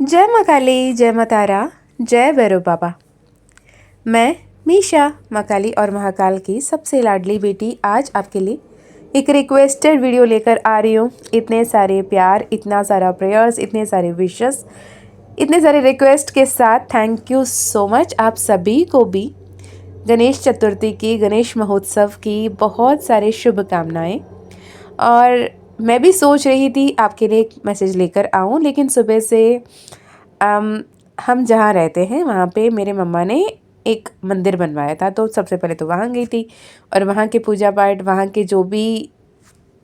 जय माँ काली, जय माँ तारा, जय भैरव बाबा। मैं मीशा, माँ काली और महाकाल की सबसे लाडली बेटी आज आपके लिए एक रिक्वेस्टेड वीडियो लेकर आ रही हूँ। इतने सारे प्यार, इतना सारा प्रेयर्स, इतने सारे विशेस, इतने सारे रिक्वेस्ट के साथ थैंक यू सो मच। आप सभी को भी गणेश चतुर्थी की, गणेश महोत्सव की बहुत सारे शुभकामनाएं। और मैं भी सोच रही थी आपके लिए एक मैसेज लेकर आऊँ, लेकिन सुबह से हम जहाँ रहते हैं वहाँ पे मेरे मम्मा ने एक मंदिर बनवाया था, तो सबसे पहले तो वहाँ गई थी और वहाँ के पूजा पाठ, वहाँ के जो भी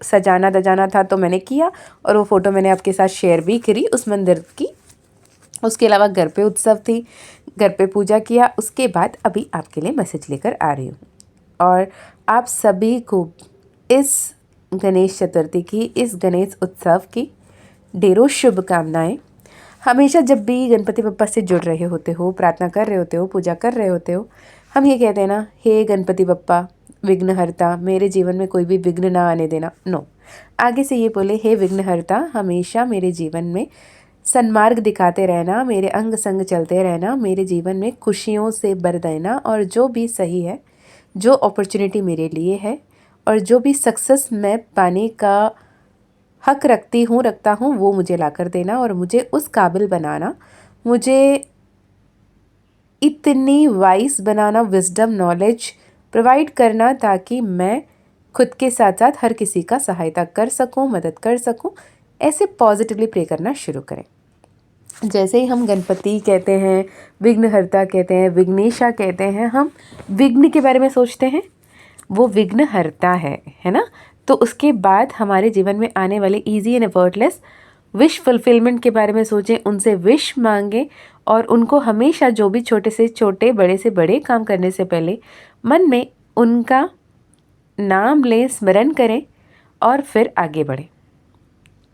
सजाना दजाना था तो मैंने किया और वो फ़ोटो मैंने आपके साथ शेयर भी करी उस मंदिर की। उसके अलावा घर पे उत्सव थी, घर पे पूजा किया। उसके बाद अभी आपके लिए मैसेज लेकर आ रही हूँ और आप सभी को इस गणेश चतुर्थी की, इस गणेश उत्सव की ढेरों शुभकामनाएं। हमेशा जब भी गणपति बप्पा से जुड़ रहे होते हो, प्रार्थना कर रहे होते हो, पूजा कर रहे होते हो, हम ये कहते हैं ना, हे गणपति बप्पा विघ्नहर्ता, मेरे जीवन में कोई भी विघ्न ना आने देना। नो, आगे से ये बोले, हे विघ्नहर्ता, हमेशा मेरे जीवन में सन्मार्ग दिखाते रहना, मेरे अंग संग चलते रहना, मेरे जीवन में खुशियों से भर देना और जो भी सही है, जो अपॉर्चुनिटी मेरे लिए है और जो भी सक्सेस मैं पाने का हक रखता हूँ वो मुझे ला कर देना और मुझे उस काबिल बनाना, मुझे इतनी वाइस बनाना, विजडम, नॉलेज प्रोवाइड करना ताकि मैं खुद के साथ साथ हर किसी का सहायता कर सकूँ, मदद कर सकूँ। ऐसे पॉजिटिवली प्रे करना शुरू करें। जैसे ही हम गणपति कहते हैं, विघ्नहर्ता कहते हैं, विघ्नेशा कहते हैं, हम विघ्न के बारे में सोचते हैं, वो विघ्नहर्ता है ना। तो उसके बाद हमारे जीवन में आने वाले easy and effortless wish fulfilment के बारे में सोचें, उनसे विश मांगें और उनको हमेशा जो भी छोटे से छोटे, बड़े से बड़े काम करने से पहले मन में उनका नाम लें, स्मरण करें और फिर आगे बढ़ें।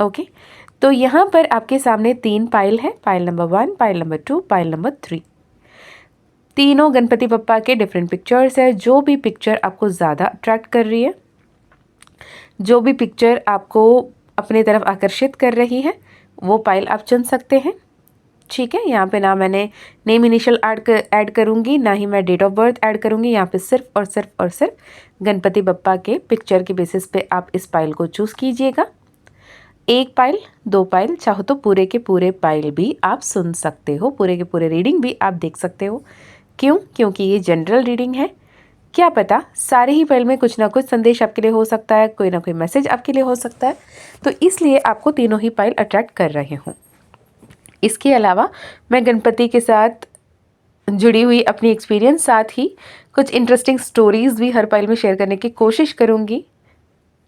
ओके, तो यहाँ पर आपके सामने 3 पाइल है, pile number 1, pile number 2, pile number 3। तीनों गणपति बप्पा के डिफरेंट पिक्चर्स है। जो भी पिक्चर आपको ज़्यादा अट्रैक्ट कर रही है, जो भी पिक्चर आपको अपने तरफ आकर्षित कर रही है, वो पाइल आप चुन सकते हैं। ठीक है, यहाँ पे ना मैंने नेम इनिशियल ऐड करूँगी, ना ही मैं डेट ऑफ बर्थ ऐड करूँगी। यहाँ पे सिर्फ और सिर्फ और सिर्फ गणपति बप्पा के पिक्चर के बेसिस पे आप इस पाइल को चूज़ कीजिएगा। 1 पाइल, 2 पाइल, चाहो तो पूरे के पूरे पाइल भी आप सुन सकते हो, पूरे के पूरे रीडिंग भी आप देख सकते हो। क्यों? क्योंकि ये जनरल रीडिंग है। क्या पता सारे ही पाइल में कुछ ना कुछ संदेश आपके लिए हो सकता है, कोई ना कोई मैसेज आपके लिए हो सकता है, तो इसलिए आपको तीनों ही पाइल अट्रैक्ट कर रहे हों। इसके अलावा मैं गणपति के साथ जुड़ी हुई अपनी एक्सपीरियंस, साथ ही कुछ इंटरेस्टिंग स्टोरीज़ भी हर पाइल में शेयर करने की कोशिश करूँगी,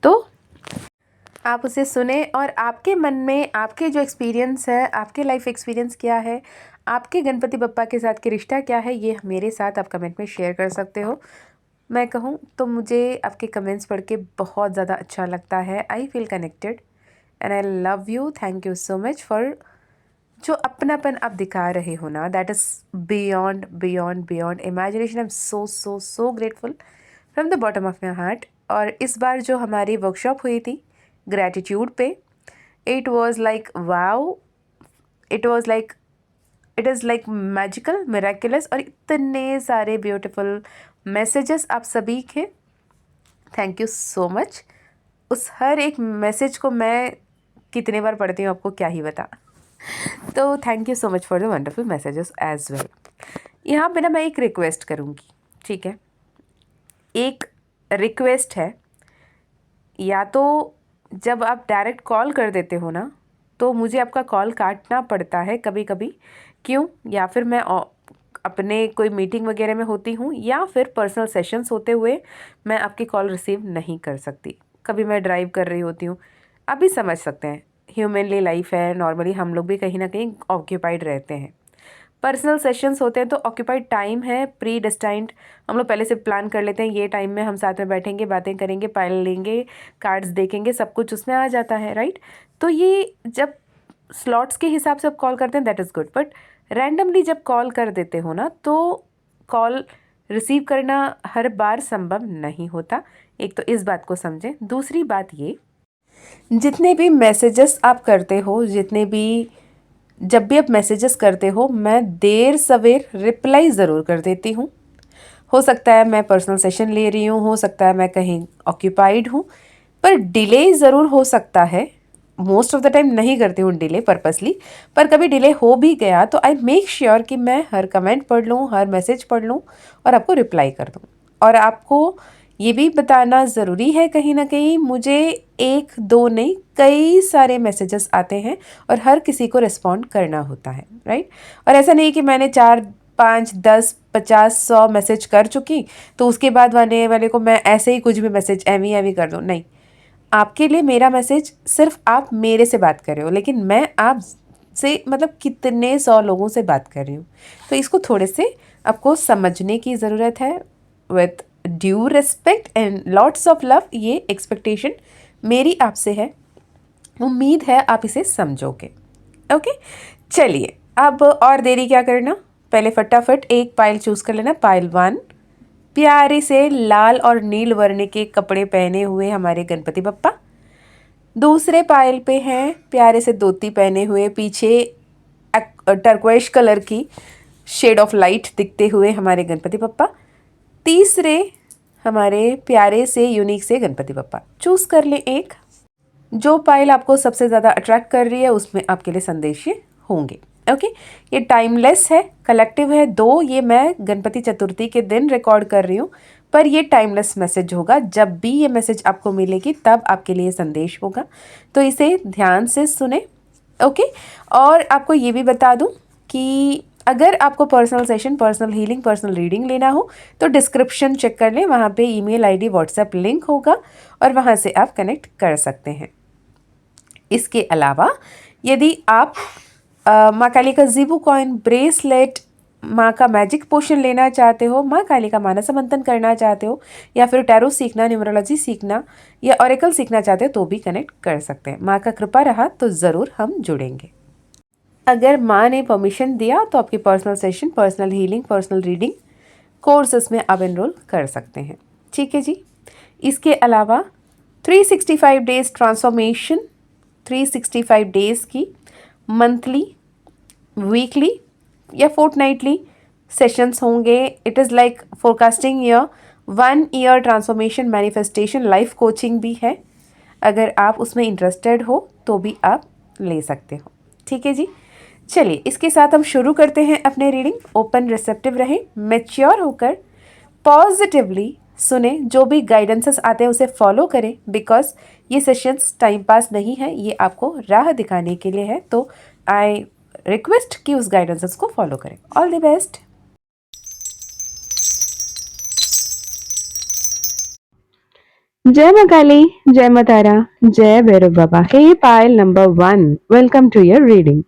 तो आप उसे सुने और आपके मन में आपके जो एक्सपीरियंस है, आपके लाइफ एक्सपीरियंस क्या है, आपके गणपति बप्पा के साथ के रिश्ता क्या है, ये मेरे साथ आप कमेंट में शेयर कर सकते हो। मैं कहूँ तो मुझे आपके कमेंट्स पढ़ के बहुत ज़्यादा अच्छा लगता है। I feel connected and I love you. Thank you so much for जो अपनापन आप दिखा रहे हो ना, that is beyond beyond beyond imagination. I am so so so grateful from the bottom of my heart. और इस बार जो हमारी वर्कशॉप हुई थी ग्रैटिट्यूड पे, it was like wow, it was like, it is like magical, miraculous और इतने सारे ब्यूटिफुल मैसेजेस आप सभी के। Thank you so much. उस हर एक मैसेज को मैं कितने बार पढ़ती हूँ आपको क्या ही बता। तो thank you so much for the wonderful messages as well. यहाँ पे ना मैं एक रिक्वेस्ट करूँगी, ठीक है? एक रिक्वेस्ट है, या तो जब आप डायरेक्ट कॉल कर देते हो ना, तो मुझे आपका कॉल काटना पड़ता है कभी कभी। क्यों? या फिर मैं अपने कोई मीटिंग वगैरह में होती हूँ, या फिर पर्सनल सेशंस होते हुए मैं आपकी कॉल रिसीव नहीं कर सकती। कभी मैं ड्राइव कर रही होती हूँ, अभी समझ सकते हैं, ह्यूमनली लाइफ है, नॉर्मली हम लोग भी कहीं ना कहीं ऑक्यूपाइड रहते हैं। पर्सनल सेशंस होते हैं तो ऑक्यूपाइड टाइम है, प्री डेस्टाइंड, हम लोग पहले से प्लान कर लेते हैं, ये टाइम में हम साथ में बैठेंगे, बातें करेंगे, पाइल लेंगे, कार्ड्स देखेंगे, सब कुछ उसमें आ जाता है, राइट? तो ये जब स्लॉट्स के हिसाब से आप कॉल करते हैं that is good, but randomly जब कॉल कर देते हो ना, तो कॉल रिसीव करना हर बार संभव नहीं होता। एक तो इस बात को समझें। दूसरी बात ये, जितने भी मैसेजेस आप करते हो, जितने भी जब भी आप मैसेजेस करते हो मैं देर सवेर रिप्लाई ज़रूर कर देती हूँ। हो सकता है मैं पर्सनल सेशन ले रही हूँ, हो सकता है मैं कहीं ऑक्यूपाइड हूँ, पर डिले ज़रूर हो सकता है। मोस्ट ऑफ द टाइम नहीं करती हूँ डिले पर्पसली, पर कभी डिले हो भी गया तो आई मेक श्योर कि मैं हर कमेंट पढ़ लूँ, हर मैसेज पढ़ लूँ और आपको रिप्लाई कर दूँ। और आपको ये भी बताना ज़रूरी है कहीं ना कहीं, मुझे एक दो नहीं कई सारे मैसेजेस आते हैं और हर किसी को रिस्पॉन्ड करना होता है, राइट। और ऐसा नहीं कि मैंने 4 5 10 50 100 मैसेज कर चुकी तो उसके बाद वाले को मैं ऐसे ही कुछ भी मैसेज एवी एवी कर दूँ, नहीं। आपके लिए मेरा मैसेज सिर्फ आप मेरे से बात कर रहे हो, लेकिन मैं आप से मतलब कितने 100 लोगों से बात कर रही हूँ। तो इसको थोड़े से आपको समझने की ज़रूरत है। With due respect and lots of love, ये एक्सपेक्टेशन मेरी आपसे है। उम्मीद है आप इसे समझोगे। ओके, चलिए अब और देरी क्या करना, पहले फटाफट एक पाइल चूज कर लेना। पाइल 1, प्यारे से लाल और नील वर्ण के कपड़े पहने हुए हमारे गणपति बप्पा। दूसरे पायल पे हैं प्यारे से धोती पहने हुए, पीछे टर्क्वाइश कलर की शेड ऑफ लाइट दिखते हुए हमारे गणपति बप्पा। तीसरे हमारे प्यारे से यूनिक से गणपति बप्पा। चूज कर ले एक, जो पायल आपको सबसे ज़्यादा अट्रैक्ट कर रही है उसमें आपके लिए संदेश ये होंगे। ओके, ये टाइमलेस है, कलेक्टिव है, दो ये मैं गणपति चतुर्थी के दिन रिकॉर्ड कर रही हूँ, पर ये टाइमलेस मैसेज होगा। जब भी ये मैसेज आपको मिलेगी तब आपके लिए संदेश होगा, तो इसे ध्यान से सुने। ओके, और आपको ये भी बता दूँ कि अगर आपको personal session, personal healing, personal reading लेना हो तो डिस्क्रिप्शन चेक कर लें, वहाँ पे ईमेल आईडी, व्हाट्सएप लिंक होगा और वहाँ से आप कनेक्ट कर सकते हैं। इसके अलावा यदि आप माँ काली का ज़ीबू कॉइन ब्रेसलेट, माँ का मैजिक पोशन लेना चाहते हो, माँ काली का मानस मंथन करना चाहते हो, या फिर टैरो सीखना, न्यूमरोलॉजी सीखना या ऑरेकल सीखना चाहते हो तो भी कनेक्ट कर सकते हैं। माँ का कृपा रहा तो ज़रूर हम जुड़ेंगे। अगर माँ ने परमिशन दिया तो आपकी personal session, personal healing, personal reading courses में आप एनरोल कर सकते हैं। ठीक है जी। इसके अलावा 365 डेज ट्रांसफॉर्मेशन, 365 डेज की मंथली, वीकली या फोर्टनाइटली सेशंस होंगे। It is like forecasting year, 1 year transformation manifestation life coaching भी है। अगर आप उसमें इंटरेस्टेड हो तो भी आप ले सकते हो। ठीक है जी। चलिए इसके साथ हम शुरू करते हैं अपने रीडिंग। ओपन रिसेप्टिव रहें, मैच्योर होकर पॉजिटिवली सुने, जो भी गाइडेंसेस आते हैं उसे फॉलो करें, बिकॉज ये सेशंस टाइम पास नहीं है, ये आपको राह दिखाने के लिए है। तो आई रिक्वेस्ट कि उस गाइडेंसेस को फॉलो करें। All the best. जय माँ काली, जय माँ तारा, जय भैरव बाबा। हे Payal number 1, welcome to your reading.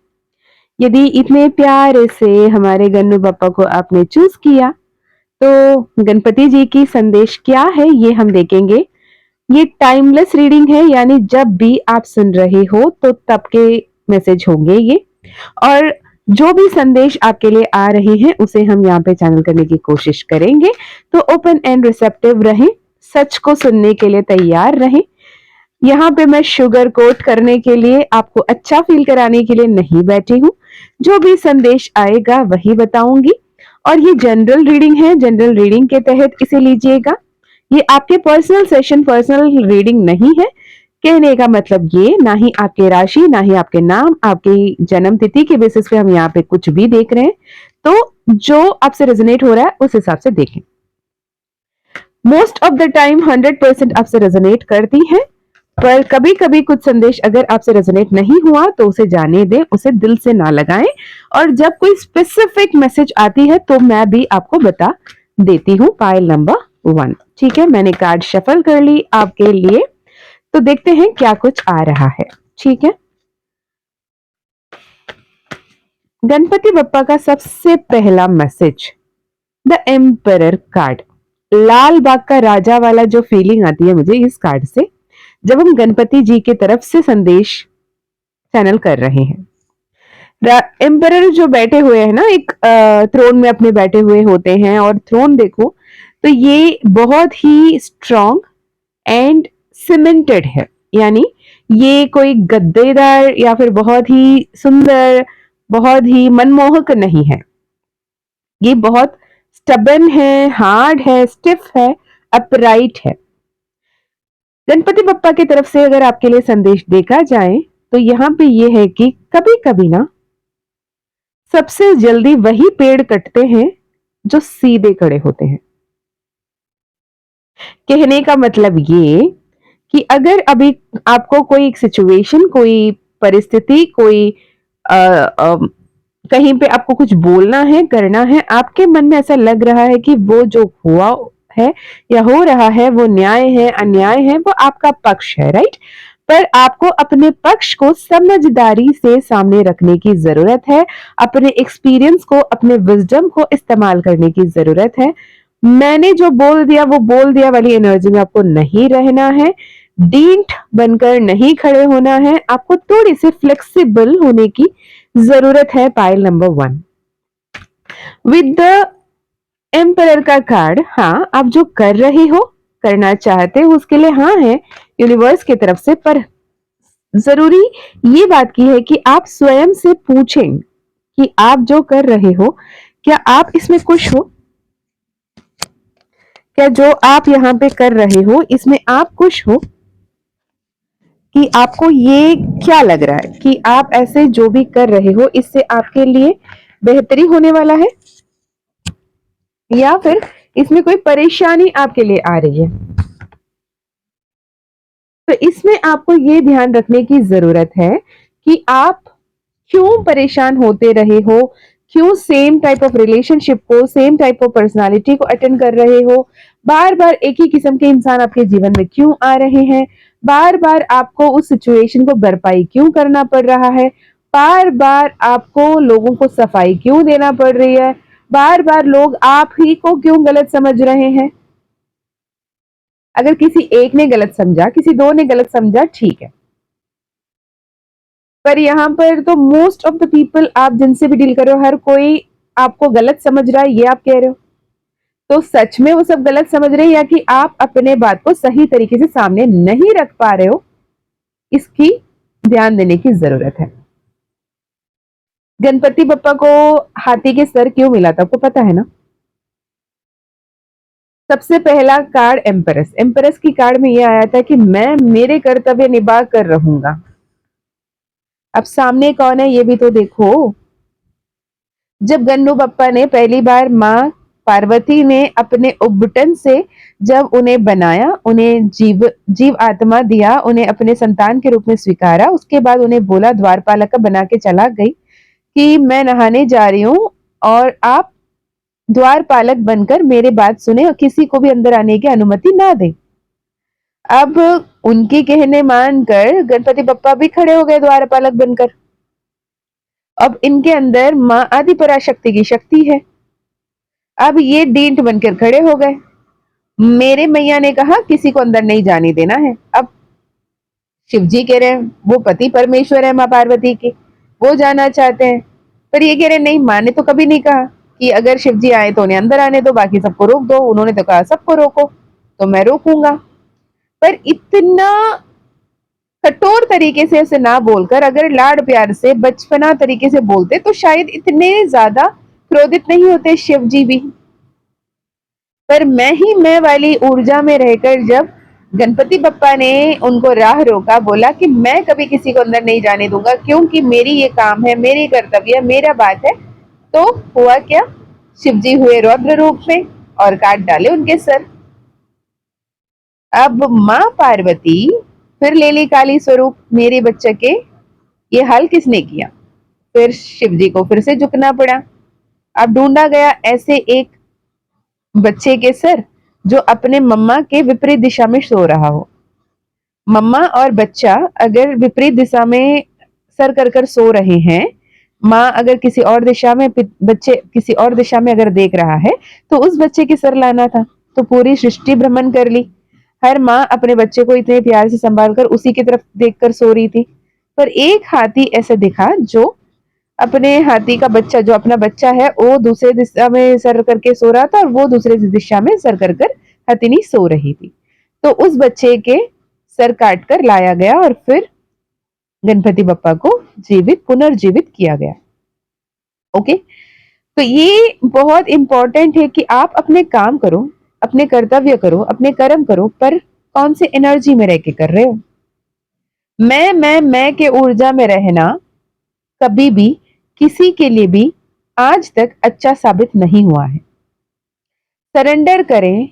यदि इतने प्यारे से हमारे गन्नू पापा को आपने चूज किया तो गणपति जी की संदेश क्या है ये हम देखेंगे। ये टाइमलेस रीडिंग है, यानी जब भी आप सुन रहे हो तो तब के मैसेज होंगे ये, और जो भी संदेश आपके लिए आ रहे हैं उसे हम यहाँ पे चैनल करने की कोशिश करेंगे। तो ओपन एंड रिसेप्टिव रहें, सच को सुनने के लिए तैयार रहें। यहाँ पे मैं शुगर कोट करने के लिए, आपको अच्छा फील कराने के लिए नहीं बैठी हूँ। जो भी संदेश आएगा वही बताऊंगी, और ये जनरल रीडिंग है, जनरल रीडिंग के तहत इसे लीजिएगा। ये आपके पर्सनल सेशन, पर्सनल रीडिंग नहीं है। कहने का मतलब ये, ना ही आपके राशि, ना ही आपके नाम, आपकी जन्म तिथि के बेसिस पे हम यहाँ पे कुछ भी देख रहे हैं। तो जो आपसे रेजोनेट हो रहा है उस हिसाब से देखें। मोस्ट ऑफ द टाइम 100% आपसे रेजोनेट करती हैं, पर कभी कभी कुछ संदेश अगर आपसे रेजोनेट नहीं हुआ तो उसे जाने दें, उसे दिल से ना लगाएं। और जब कोई स्पेसिफिक मैसेज आती है तो मैं भी आपको बता देती हूँ। पाइल नंबर 1, ठीक है। मैंने कार्ड शफल कर ली आपके लिए, तो देखते हैं क्या कुछ आ रहा है। ठीक है, गणपति बप्पा का सबसे पहला मैसेज, द एम्परर कार्ड। लाल बाग का राजा वाला जो फीलिंग आती है मुझे इस कार्ड से, जब हम गणपति जी की तरफ से संदेश चैनल कर रहे हैं। एम्परर जो बैठे हुए हैं ना, एक थ्रोन में अपने बैठे हुए होते हैं, और थ्रोन देखो तो ये बहुत ही स्ट्रॉन्ग एंड सीमेंटेड है, यानी ये कोई गद्देदार या फिर बहुत ही सुंदर बहुत ही मनमोहक नहीं है, ये बहुत स्टबन है, हार्ड है, स्टिफ है, अपराइट है। गणपति बप्पा की तरफ से अगर आपके लिए संदेश देखा जाए तो यहाँ पे ये है कि कभी कभी ना सबसे जल्दी वही पेड़ कटते हैं जो सीधे खड़े होते हैं। कहने का मतलब ये कि अगर अभी आपको कोई एक सिचुएशन, कोई परिस्थिति, कोई अ, अ, कहीं पे आपको कुछ बोलना है, करना है, आपके मन में ऐसा लग रहा है कि वो जो हुआ है या हो रहा है वो न्याय है, अन्याय है, वो आपका पक्ष है, राइट? पर आपको अपने पक्ष को समझदारी से सामने रखने की जरूरत है, अपने एक्सपीरियंस को, अपने विजडम को इस्तेमाल करने की जरूरत है। मैंने जो बोल दिया वो बोल दिया वाली एनर्जी में आपको नहीं रहना है, डींट बनकर नहीं खड़े होना है, आपको थोड़ी सी फ्लेक्सिबल होने की जरूरत है। Pile number 1 with the emperor का कार्ड। हाँ, आप जो कर रहे हो, करना चाहते हो, उसके लिए हाँ है यूनिवर्स की तरफ से, पर जरूरी ये बात की है कि आप स्वयं से पूछें कि आप जो कर रहे हो, क्या आप इसमें खुश हो? क्या जो आप यहाँ पे कर रहे हो इसमें आप खुश हो? कि आपको ये क्या लग रहा है कि आप ऐसे जो भी कर रहे हो इससे आपके लिए बेहतरी होने वाला है, या फिर इसमें कोई परेशानी आपके लिए आ रही है? तो इसमें आपको ये ध्यान रखने की जरूरत है कि आप क्यों परेशान होते रहे हो, क्यों सेम टाइप ऑफ रिलेशनशिप को, सेम टाइप ऑफ पर्सनालिटी को अटेंड कर रहे हो, बार बार एक ही किस्म के इंसान आपके जीवन में क्यों आ रहे हैं, बार बार आपको उस सिचुएशन को भरपाई क्यों करना पड़ रहा है, बार बार आपको लोगों को सफाई क्यों देना पड़ रही है, बार बार लोग आप ही को क्यों गलत समझ रहे हैं। अगर किसी एक ने गलत समझा, किसी दो ने गलत समझा, ठीक है, पर यहाँ पर तो मोस्ट ऑफ द पीपल आप जिनसे भी डील कर रहे हो, हर कोई आपको गलत समझ रहा है, ये आप कह रहे हो। तो सच में वो सब गलत समझ रहे हैं या कि आप अपने बात को सही तरीके से सामने नहीं रख पा रहे हो, इसकी ध्यान देने की जरूरत है। गणपति बप्पा को हाथी के सर क्यों मिला था, आपको पता है ना? सबसे पहला कार्ड एम्परस, एम्परस की कार्ड में यह आया था कि मैं मेरे कर्तव्य निभा कर रहूंगा। अब सामने कौन है ये भी तो देखो। जब गन्नू बप्पा ने पहली बार माँ पार्वती ने अपने उद्भटन से जब उन्हें बनाया, उन्हें जीव जीव आत्मा दिया, उन्हें अपने संतान के रूप में स्वीकारा, उसके बाद उन्हें बोला, द्वारपालक बना के चला गई कि मैं नहाने जा रही हूँ और आप द्वारपालक बनकर मेरे बात सुने और किसी को भी अंदर आने की अनुमति ना दें। अब उनके कहने मानकर गणपति बप्पा भी खड़े हो गए द्वारपालक बनकर। अब इनके अंदर माँ आदि पराशक्ति की शक्ति है। अब ये डींट बनकर खड़े हो गए। मेरे मैया ने कहा किसी को अंदर नहीं जाने देना है। अब शिव जी कह रहे हैं, वो पति परमेश्वर है माँ पार्वती के, वो जाना चाहते हैं, पर ये कह रहे नहीं, माँ ने तो कभी नहीं कहा कि अगर शिव जी आए तो उन्हें अंदर आने दो, बाकी सबको रोक दो। उन्होंने तो कहा सबको रोको, तो मैं रोकूंगा। पर इतना कठोर तरीके से उसे ना बोलकर अगर लाड प्यार से बचपना तरीके से बोलते तो शायद इतने ज्यादा क्रोधित नहीं होते शिव जी भी। पर मैं ही मैं वाली ऊर्जा में रहकर जब गणपति बप्पा ने उनको राह रोका, बोला कि मैं कभी किसी को अंदर नहीं जाने दूंगा क्योंकि मेरी ये काम है, मेरी कर्तव्य, मेरा बात है, तो हुआ क्या, शिव जी हुए रौद्र रूप में और काट डाले उनके सर। अब माँ पार्वती फिर ले ली काली स्वरूप, मेरे बच्चे के ये हाल किसने किया? फिर शिव जी को फिर से झुकना पड़ा। अब ढूंढा गया ऐसे एक बच्चे के सर जो अपने मम्मा के विपरीत दिशा में सो रहा हो। मम्मा और बच्चा अगर विपरीत दिशा में सर कर कर सो रहे हैं, माँ अगर किसी और दिशा में, बच्चे किसी और दिशा में अगर देख रहा है, तो उस बच्चे के सर लाना था। तो पूरी सृष्टि भ्रमण कर ली, हर माँ अपने बच्चे को इतने प्यार से संभाल कर उसी की तरफ देखकर सो रही थी। पर एक हाथी ऐसे दिखा जो अपने हाथी का बच्चा, जो अपना बच्चा है, वो दूसरे दिशा में सर करके सो रहा था और वो दूसरे दिशा में सर कर कर हथिनी सो रही थी। तो उस बच्चे के सर काट कर लाया गया और फिर गणपति बप्पा को जीवित पुनर्जीवित किया गया। ओके, तो ये बहुत इंपॉर्टेंट है कि आप अपने काम करो, अपने कर्तव्य करो, अपने कर्म करो, पर कौन से एनर्जी में रह के कर रहे हो। मैं के ऊर्जा में रहना कभी भी किसी के लिए भी आज तक अच्छा साबित नहीं हुआ है। सरेंडर करें,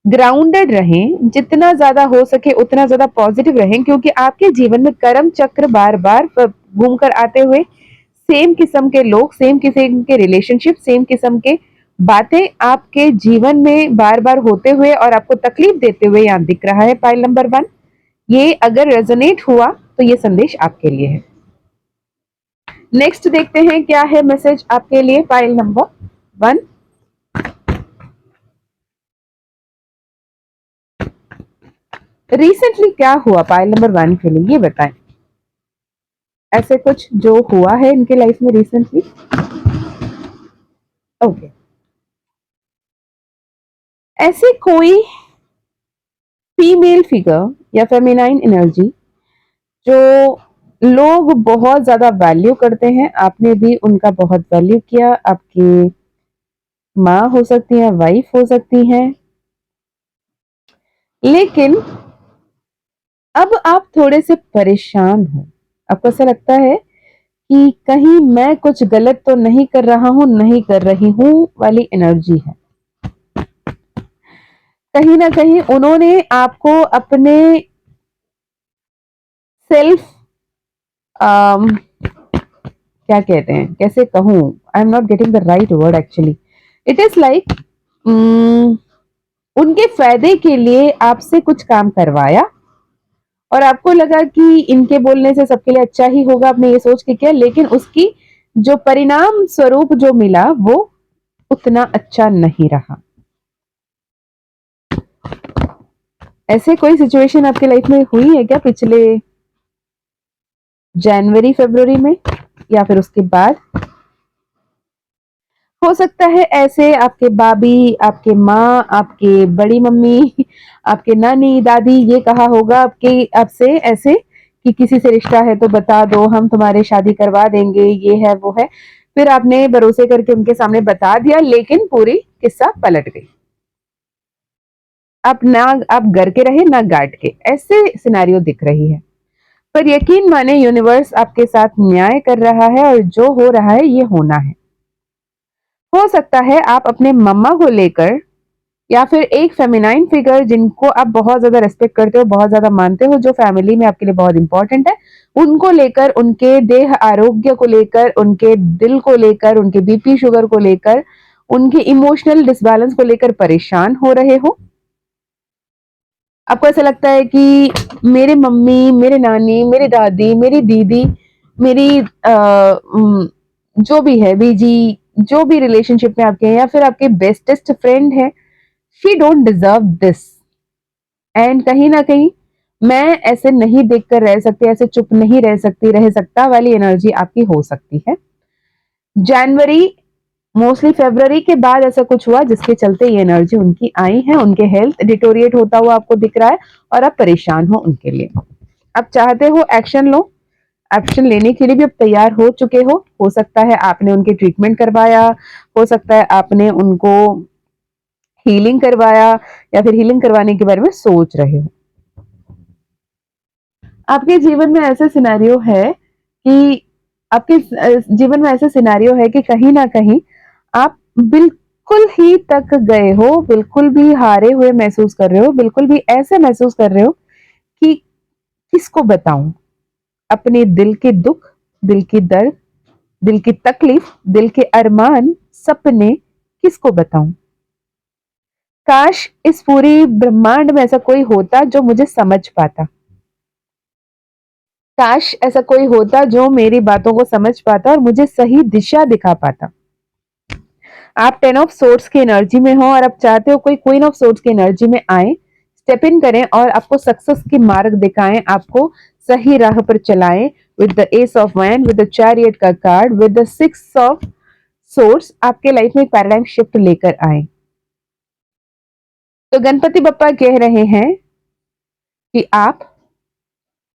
ग्राउंडेड रहें, जितना ज्यादा हो सके उतना ज्यादा पॉजिटिव रहें, क्योंकि आपके जीवन में कर्म चक्र बार बार घूम कर आते हुए सेम किस्म के लोग, सेम किस्म के रिलेशनशिप, सेम किस्म के बातें आपके जीवन में बार बार होते हुए और आपको तकलीफ देते हुए यहाँ दिख रहा है। पाइल नंबर 1, ये अगर रेजोनेट हुआ तो ये संदेश आपके लिए है। नेक्स्ट देखते हैं क्या है मैसेज आपके लिए। पाइल नंबर 1, रिसेंटली क्या हुआ पाइल नंबर 1 के लिए, ये बताएं। ऐसे कुछ जो हुआ है इनके लाइफ में रिसेंटली। ओके, ऐसे कोई फीमेल फिगर या फेमिनाइन एनर्जी जो लोग बहुत ज्यादा वैल्यू करते हैं, आपने भी उनका बहुत वैल्यू किया। आपकी माँ हो सकती है, वाइफ हो सकती हैं, लेकिन अब आप थोड़े से परेशान हो। आपको ऐसा लगता है कि कहीं मैं कुछ गलत तो नहीं कर रहा हूं, नहीं कर रही हूं वाली एनर्जी है। कहीं ना कहीं उन्होंने आपको अपने सेल्फ, क्या कहते हैं, कैसे कहूं, I am not getting the right word actually. It is like उनके फायदे के लिए आपसे कुछ काम करवाया और आपको लगा कि इनके बोलने से सबके लिए अच्छा ही होगा, आपने ये सोच के किया, लेकिन उसकी जो परिणाम स्वरूप जो मिला वो उतना अच्छा नहीं रहा। ऐसे कोई सिचुएशन आपके लाइफ में हुई है क्या पिछले जनवरी फरवरी में या फिर उसके बाद? हो सकता है ऐसे आपके भाभी, आपके माँ, आपके बड़ी मम्मी, आपके नानी दादी ये कहा होगा आपके आपसे ऐसे कि किसी से रिश्ता है तो बता दो, हम तुम्हारे शादी करवा देंगे, ये है वो है। फिर आपने भरोसे करके उनके सामने बता दिया, लेकिन पूरी किस्सा पलट गई। आप ना आप घर के रहे ना गार्ड के, ऐसे सिनेरियो दिख रही है। पर यकीन माने यूनिवर्स आपके साथ न्याय कर रहा है और जो हो रहा है ये होना है। हो सकता है आप अपने मम्मा को लेकर या फिर एक फेमिनाइन फिगर जिनको आप बहुत ज्यादा रेस्पेक्ट करते हो, बहुत ज्यादा मानते हो, जो फैमिली में आपके लिए बहुत इंपॉर्टेंट है, उनको लेकर, उनके देह आरोग्य को लेकर, उनके दिल को लेकर, उनके बीपी शुगर को लेकर, उनके इमोशनल डिसबैलेंस को लेकर परेशान हो रहे हो। आपको ऐसा लगता है कि मेरे मम्मी, मेरे नानी, मेरी दादी, मेरी दीदी, मेरी जो भी है बीजी, जो भी रिलेशनशिप में आपके हैं या फिर आपके बेस्टेस्ट फ्रेंड है, she don't deserve this. And कहीं ना कहीं मैं ऐसे नहीं देखकर रह सकती, ऐसे चुप नहीं रह सकती, रह सकता वाली एनर्जी आपकी हो सकती है। जनवरी, मोस्टली फरवरी के बाद ऐसा कुछ हुआ जिसके चलते ये एनर्जी उनकी आई है, उनके हेल्थ डिटोरिएट होता हुआ आपको दिख रहा है और आप परेशान हो उनके लिए। आप चाहते हो एक्शन लो, एक्शन लेने के लिए भी अब तैयार हो चुके हो सकता है आपने उनके ट्रीटमेंट करवाया, हो सकता है आपने उनको हीलिंग करवाया या फिर हीलिंग करवाने के बारे में सोच रहे हो। आपके जीवन में ऐसे सिनेरियो है कि आपके जीवन में ऐसे सिनेरियो है कि कहीं ना कहीं आप बिल्कुल ही तक गए हो, बिल्कुल भी हारे हुए महसूस कर रहे हो, बिल्कुल भी ऐसे महसूस कर रहे हो कि किसको बताऊं अपने दिल के दुख, दिल की दर्द, दिल की तकलीफ, दिल के अरमान, सपने, किसको बताऊं। काश इस पूरी ब्रह्मांड में ऐसा कोई होता जो मुझे समझ पाता। काश ऐसा कोई होता जो मेरी बातों को समझ पाता और मुझे सही दिशा दिखा पाता। आप 10 ऑफ सोर्ट्स की एनर्जी में हो और आप चाहते हो कोई क्वीन ऑफ सोर्ट्स की एनर्जी में आए, स्टेप इन करें और आपको सक्सेस की मार्ग दिखाएं, आपको सही राह पर चलाएं। With the ace of wand, with the chariot का card, with the 6 of swords आपके लाइफ में एक पैराडाइम शिफ्ट लेकर आए। तो गणपति बप्पा कह रहे हैं कि आप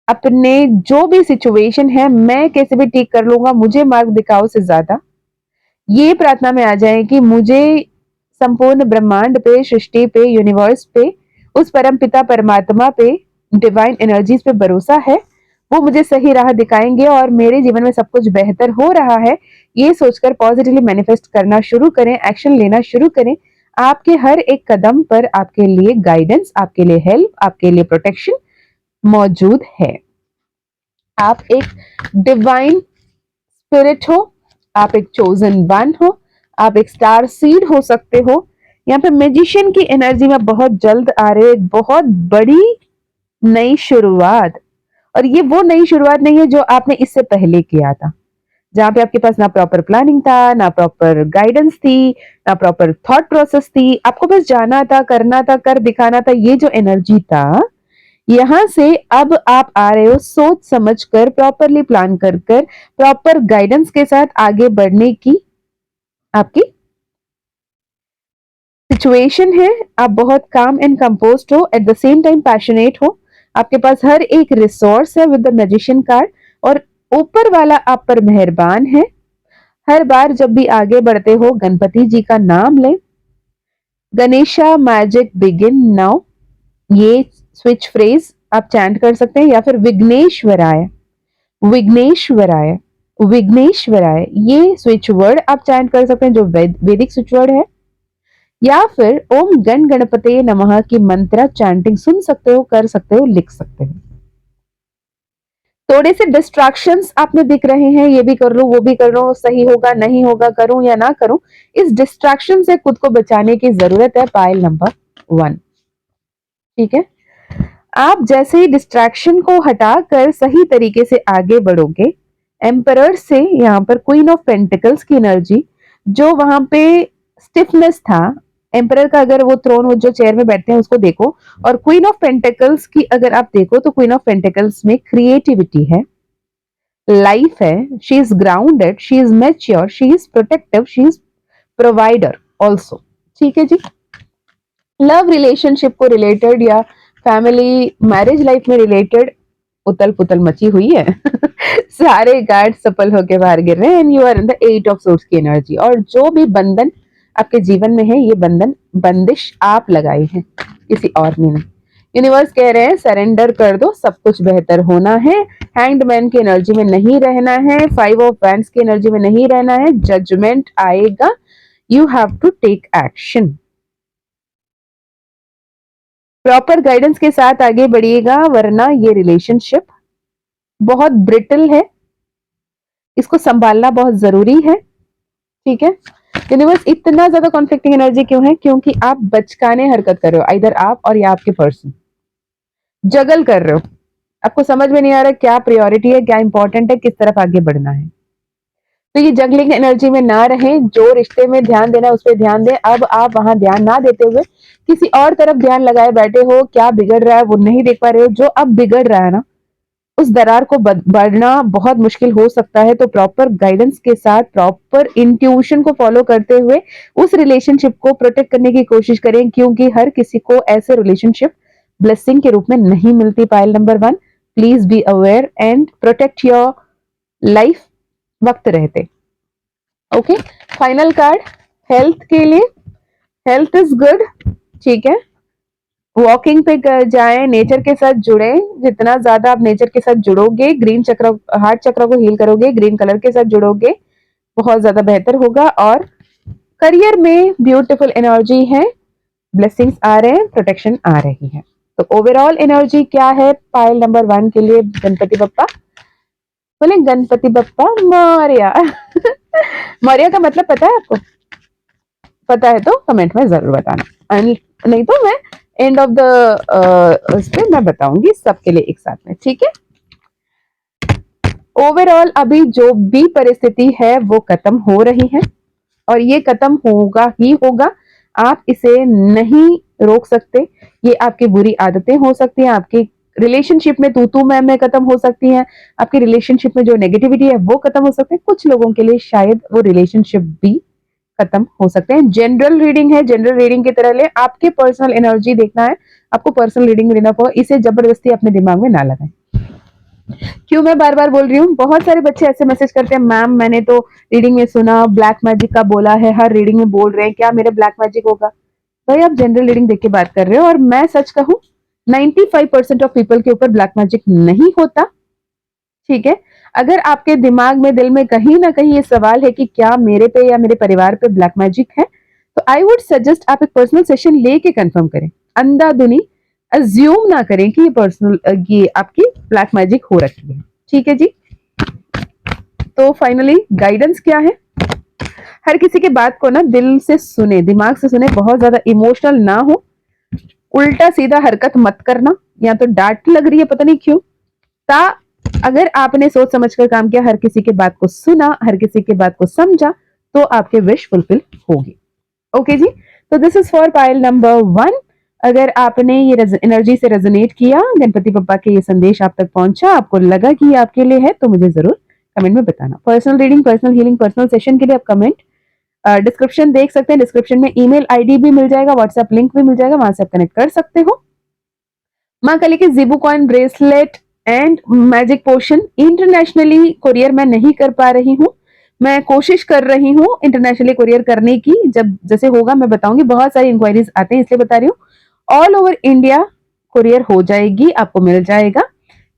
अपने जो भी सिचुएशन है, मैं कैसे भी ठीक कर लूंगा, मुझे मार्ग दिखाओ से ज्यादा ये प्रार्थना में आ जाए कि मुझे संपूर्ण ब्रह्मांड पे, सृष्टि पे, यूनिवर्स पे, उस परम पिता परमात्मा पे, डिवाइन एनर्जीज पे भरोसा है, वो मुझे सही राह दिखाएंगे और मेरे जीवन में सब कुछ बेहतर हो रहा है। ये सोचकर पॉजिटिवली मैनिफेस्ट करना शुरू करें, एक्शन लेना शुरू करें। आपके हर एक कदम पर आपके लिए गाइडेंस, आपके लिए हेल्प, आपके लिए प्रोटेक्शन मौजूद है। आप एक डिवाइन स्पिरिट हो, आप एक चोजन वन हो, आप एक स्टार सीड हो सकते हो। यहाँ पे मैजिशियन की एनर्जी में बहुत जल्द आ रहे, एक बहुत बड़ी नई शुरुआत। और ये वो नई शुरुआत नहीं है जो आपने इससे पहले किया था, जहां पे आपके पास ना प्रॉपर प्लानिंग था, ना प्रॉपर गाइडेंस थी, ना प्रॉपर थॉट प्रोसेस थी। आपको बस जाना था, करना था, कर दिखाना था। ये जो एनर्जी था, यहां से अब आप आ रहे हो सोच समझ कर, प्रॉपरली प्लान कर कर, प्रॉपर गाइडेंस के साथ आगे बढ़ने की आपकी सिचुएशन है। आप बहुत काम एंड कंपोज्ड हो, at the same time passionate हो। आपके पास हर एक रिसोर्स है विद द मैजिशियन कार्ड, और ऊपर वाला आप पर मेहरबान है। हर बार जब भी आगे बढ़ते हो, गणपति जी का नाम लें। गणेशा मैजिक बिगिन नाउ, ये स्विच फ्रेज आप चैंट कर सकते हैं, या फिर विघ्नेश्वराय, विघ्नेश्वराय, विघ्नेश्वराय, ये स्विच वर्ड आप चैंट कर सकते हैं, जो वैदिक स्विच वर्ड है। या फिर ओम गण गणपते नमः की मंत्र चैंटिंग सुन सकते हो, कर सकते हो, लिख सकते हो। थोड़े से डिस्ट्रैक्शंस आपने दिख रहे हैं, ये भी कर लो, वो भी कर लो, सही होगा नहीं होगा, करूं या ना करूं। इस डिस्ट्रैक्शन से खुद को बचाने की जरूरत है, पाइल नंबर 1। ठीक है, आप जैसे ही डिस्ट्रैक्शन को हटाकर सही तरीके से आगे बढ़ोगे, एम्परर से यहाँ पर क्वीन ऑफ पेंटिकल्स की एनर्जी, जो वहां पे स्टिफनेस था, एम्परर का अगर वो थ्रोन, वो जो चेयर में बैठते हैं उसको देखो, और क्वीन ऑफ पेंटिकल्स की अगर आप देखो तो क्वीन ऑफ पेंटिकल्स में क्रिएटिविटी है, लाइफ है, she is grounded, she is mature, she is protective, she is provider also. ठीक है जी, लव रिलेशनशिप को रिलेटेड या फैमिली मैरिज लाइफ में रिलेटेड उतल पुतल मची हुई है। सारे गार्ड सफल होकर बाहर गिर रहे हैं, and you are in the 8 of swords की एनर्जी। और जो भी बंधन आपके जीवन में है, ये बंधन, बंदिश आप लगाई है, किसी और ने नहीं। यूनिवर्स कह रहे हैं सरेंडर कर दो, सब कुछ बेहतर होना है। हैंग्ड मैन की एनर्जी में नहीं रहना है, 5 ऑफ वैंड्स की एनर्जी में नहीं रहना है। जजमेंट आएगा, you have to take action. Proper guidance के साथ आगे बढ़िएगा, वरना ये रिलेशनशिप बहुत ब्रिटल है, इसको संभालना बहुत जरूरी है। ठीक है, यूनिवर्स इतना ज्यादा कॉन्फ्लिक्टिंग एनर्जी क्यों है? क्योंकि आप बचकाने हरकत कर रहे हो, इधर आप और या आपके पर्सन जगल कर रहे हो। आपको समझ में नहीं आ रहा क्या प्रायोरिटी है, क्या इंपॉर्टेंट है, किस तरफ आगे बढ़ना है। तो ये जगलिंग एनर्जी में ना रहें, जो रिश्ते में ध्यान देना उस पर ध्यान दें। अब आप वहां ध्यान ना देते हुए किसी और तरफ ध्यान लगाए बैठे हो, क्या बिगड़ रहा है वो नहीं देख पा रहे हो। जो अब बिगड़ रहा है ना, उस दरार को बढ़ना बहुत मुश्किल हो सकता है। तो प्रॉपर गाइडेंस के साथ, प्रॉपर इंट्यूशन को फॉलो करते हुए उस रिलेशनशिप को प्रोटेक्ट करने की कोशिश करें, क्योंकि हर किसी को ऐसे रिलेशनशिप ब्लेसिंग के रूप में नहीं मिलती। Pile number 1, please be aware and protect your life वक्त रहते। ओके, फाइनल कार्ड हेल्थ के लिए, हेल्थ इज गुड। ठीक है, वॉकिंग पे जाएं, नेचर के साथ जुड़े। जितना ज्यादा आप नेचर के साथ जुड़ोगे, ग्रीन चक्र, हार्ट चक्र को हील करोगे, ग्रीन कलर के साथ जुड़ोगे, बहुत ज्यादा बेहतर होगा। और करियर में ब्यूटीफुल एनर्जी है, ब्लेसिंग्स आ रहे हैं, प्रोटेक्शन आ रही है। तो ओवरऑल एनर्जी क्या है पाइल नंबर 1 के लिए? गणपति बप्पा, बोले गणपति बप्पा मौर्य। मौर्य का मतलब पता है आपको? पता है तो कमेंट में जरूर बताना, नहीं तो मैं एंड ऑफ द उस पे मैं बताऊंगी सबके लिए एक साथ में। ठीक है, ओवरऑल अभी जो भी परिस्थिति है वो खत्म हो रही है, और ये खत्म होगा ही होगा। आप इसे नहीं रोक सकते। ये आपकी बुरी आदतें हो सकती हैं, आपकी रिलेशनशिप में तू मैं खत्म हो सकती हैं, आपकी रिलेशनशिप में जो नेगेटिविटी है वो खत्म हो सकते हैं। कुछ लोगों के लिए शायद वो रिलेशनशिप भी खत्म हो सकते हैं। जनरल रीडिंग है, जनरल रीडिंग की तरह ले, आपके पर्सनल एनर्जी देखना है, आपको पर्सनल रीडिंग लेना पड़ेगा। इसे जबरदस्ती अपने दिमाग में ना लगाएं। क्यों मैं बार बार बोल रही हूँ? बहुत सारे बच्चे ऐसे मैसेज करते हैं, मैम मैंने तो रीडिंग में सुना ब्लैक मैजिक का बोला है, हर रीडिंग में बोल रहे हैं, क्या मेरे ब्लैक मैजिक होगा? भाई आप जनरल रीडिंग देख के बात कर रहे हो, और मैं सच कहूँ 95% ऑफ पीपल के ऊपर ब्लैक मैजिक नहीं होता। ठीक है, अगर आपके दिमाग में दिल में कहीं ना कहीं ये सवाल है कि क्या मेरे पे या मेरे परिवार पे ब्लैक मैजिक है, तो आई वुड सजेस्ट आप एक पर्सनल सेशन लेके कंफर्म करें। अंधाधुनी अज्यूम ना करें कि ये पर्सनल ये आपकी ब्लैक मैजिक हो रखी है। ठीक है जी, तो फाइनली गाइडेंस क्या है? हर किसी के बात को ना दिल से सुने, दिमाग से सुने, बहुत ज्यादा इमोशनल ना हो, उल्टा सीधा हरकत मत करना, या तो डांट लग रही है पता नहीं क्यों, ता अगर आपने सोच समझ कर काम किया, हर किसी के बात को सुना, हर किसी के बात को समझा, तो आपके विश फुलफिल होगी। ओके जी, तो this is for pile number 1। अगर आपने ये एनर्जी से रेजोनेट किया, गणपति पप्पा के ये संदेश आप तक पहुंचा, आपको लगा कि ये आपके लिए है, तो मुझे जरूर कमेंट में बताना। Personal reading, personal healing, personal session के लिए आप कमेंट डिस्क्रिप्शन देख सकते हैं, डिस्क्रिप्शन में ईमेल आईडी भी मिल जाएगा, व्हाट्सएप लिंक भी मिल जाएगा, वहां से आप कनेक्ट कर सकते हो। माँ काली के जिबू coin bracelet and magic potion internationally courier मैं नहीं कर पा रही हूँ, मैं कोशिश कर रही हूँ इंटरनेशनली कोरियर करने की, जब जैसे होगा मैं बताऊंगी। बहुत सारी इंक्वायरीज आते हैं इसलिए बता रही हूँ। ऑल ओवर इंडिया कोरियर हो जाएगी, आपको मिल जाएगा।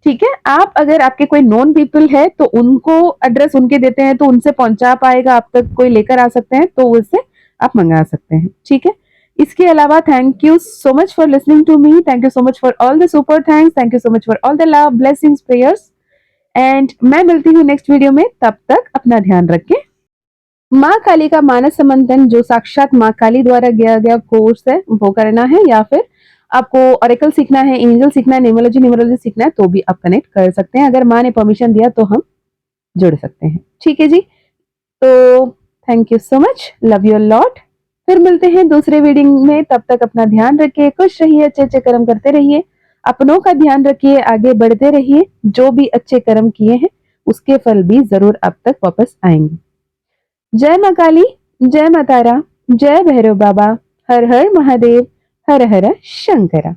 ठीक है, आप अगर आपके कोई नॉन पीपल है तो उनको एड्रेस उनके देते हैं तो उनसे पहुंचा पाएगा, आप तक कोई लेकर आ सकते हैं तो उससे आप मंगा सकते हैं। ठीक है, इसके अलावा thank you so much for listening to me, thank you so much for all the super thanks, thank you so much for all the love blessings prayers, and मैं मिलती हूँ नेक्स्ट वीडियो में। तब तक अपना ध्यान रखें। माँ काली का मानस समंथन जो साक्षात माँ काली द्वारा किया गया कोर्स है वो करना है, या फिर आपको ऑरेकल सीखना है, एंजल सीखना है, न्यूमरोलॉजी सीखना है, तो भी आप कनेक्ट कर सकते हैं। अगर माँ ने परमिशन दिया तो हम जुड़ सकते हैं। ठीक है जी, तो thank you so much, love you lot. फिर मिलते हैं दूसरे रीडिंग में, तब तक अपना ध्यान रखिए, खुश रहिए, अच्छे अच्छे कर्म करते रहिए, अपनों का ध्यान रखिए, आगे बढ़ते रहिए। जो भी अच्छे कर्म किए हैं उसके फल भी जरूर आप तक वापस आएंगे। जय माँ काली, जय माँ तारा, जय भैरव बाबा, हर हर महादेव, हर हर शंकरा।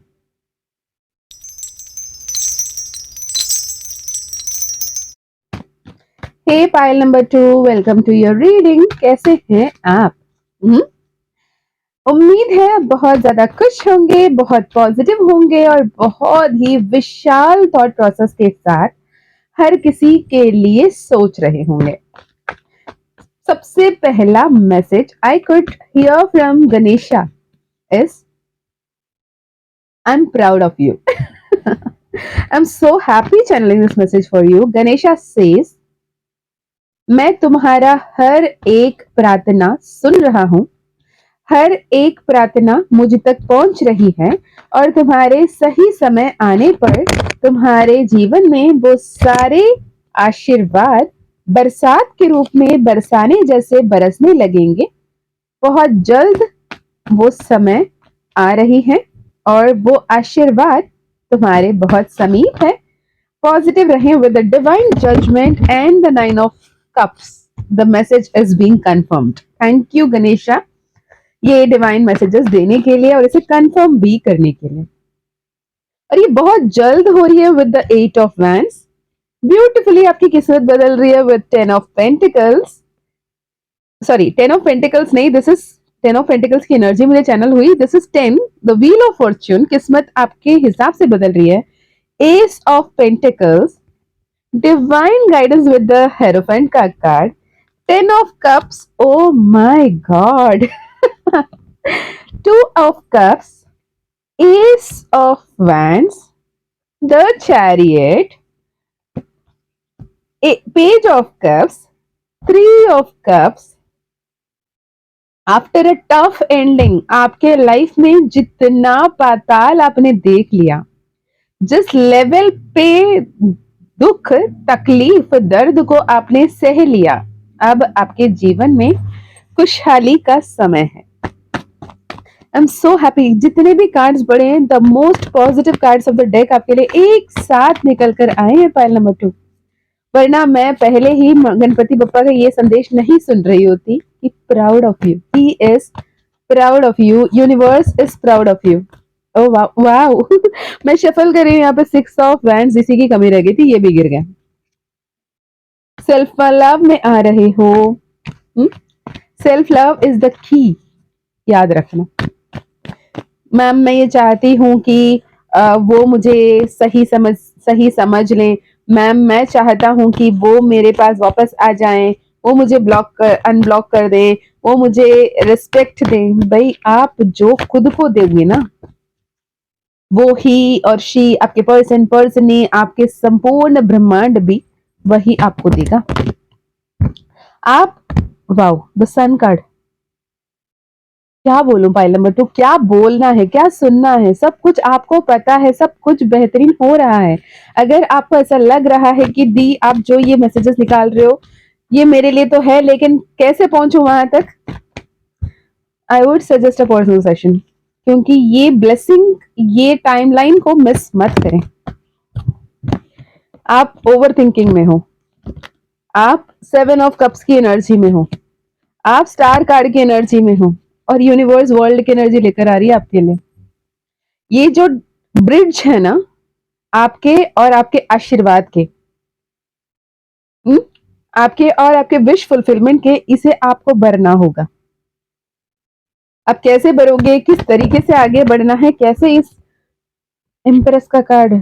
हे Payal number 2, welcome to your reading. कैसे हैं आप? उम्मीद है आप बहुत ज्यादा खुश होंगे, बहुत पॉजिटिव होंगे, और बहुत ही विशाल थॉट प्रोसेस के साथ हर किसी के लिए सोच रहे होंगे। सबसे पहला message I could hear from Ganesha is I'm proud of you. I'm so happy channeling this message for you. Ganesha says, मैं तुम्हारा हर एक प्रार्थना सुन रहा हूँ, हर एक प्रार्थना मुझ तक पहुंच रही है, और तुम्हारे सही समय आने पर तुम्हारे जीवन में वो सारे आशीर्वाद बरसात के रूप में बरसाने जैसे बरसने लगेंगे। बहुत जल्द वो समय आ रही है और वो आशीर्वाद तुम्हारे बहुत समीप है। पॉजिटिव रहें with the divine judgement and the 9 of cups. The message is being confirmed. Thank you Ganesha, ये डिवाइन मैसेजेस देने के लिए और इसे कंफर्म भी करने के लिए। और ये बहुत जल्द हो रही है with the 8 of wands. Beautifully आपकी किस्मत बदल रही है with 10 of pentacles. Sorry, 10 of pentacles नहीं, दिस इज 10 ऑफ पेंटिकल्स की एनर्जी मुझे चैनल हुई। This is 10, the wheel of fortune. किस्मत आपके हिसाब से बदल रही है। Ace of pentacles, divine guidance with the hierophant का card. 10 of cups, oh my god. 2 of cups, ace of wands, the chariot, page of cups, 3 of cups. After a tough ending, आपके life में जितना पाताल आपने देख लिया, जिस level पे दुख, तकलीफ, दर्द को आपने सह लिया, अब आपके जीवन में खुशहाली का समय है। आई एम सो हैप्पी। जितने भी कार्ड्स पड़े हैं, the most positive cards of the deck आपके लिए एक साथ निकल कर आए हैं पाइल नंबर 2। वरना मैं पहले ही गणपति बप्पा का ये संदेश नहीं सुन रही होती कि proud of you, he is proud of you, universe is proud of you. Oh wow, मैं शफल कर रही हूँ यहाँ पे 6 ऑफ वैंड्स, इसी की कमी रह गई थी, ये भी गिर गया। सेल्फ लव में आ रहे हो। Self love is the key, याद रखना। मैम मैं ये चाहती हूँ कि वो मुझे सही समझ लें। मैम मैं चाहता हूँ कि वो मेरे पास वापस आ जाएं, वो मुझे अनब्लॉक कर दें, वो मुझे रिस्पेक्ट दें। भाई आप जो खुद को देंगे ना, वो ही और शी, आपके पर्सनी, आपके संपूर्ण ब्रह्मांड भी वही आपको देगा। आप, वाओ, द सन कार्ड। क्या बोलूं पाइल नंबर 2, क्या बोलना है, क्या सुनना है, सब कुछ आपको पता है, सब कुछ बेहतरीन हो रहा है। अगर आपको ऐसा लग रहा है कि दी आप जो ये मैसेजेस निकाल रहे हो ये मेरे लिए तो है लेकिन कैसे पहुंचूं वहां तक, I would suggest a personal session, क्योंकि ये ब्लेसिंग, ये टाइमलाइन को मिस मत करें। आप ओवर थिंकिंग में हो, आप 7 ऑफ कप्स की एनर्जी में हो, आप स्टार कार्ड की एनर्जी में हो, और यूनिवर्स वर्ल्ड की एनर्जी लेकर आ रही है आपके लिए। ये जो ब्रिज है ना, आपके और आपके आशीर्वाद के, हुँ? आपके और आपके विश फुलफिलमेंट के, इसे आपको भरना होगा। अब कैसे भरोगे, किस तरीके से आगे बढ़ना है, कैसे इस एम्प्रेस का कार्ड,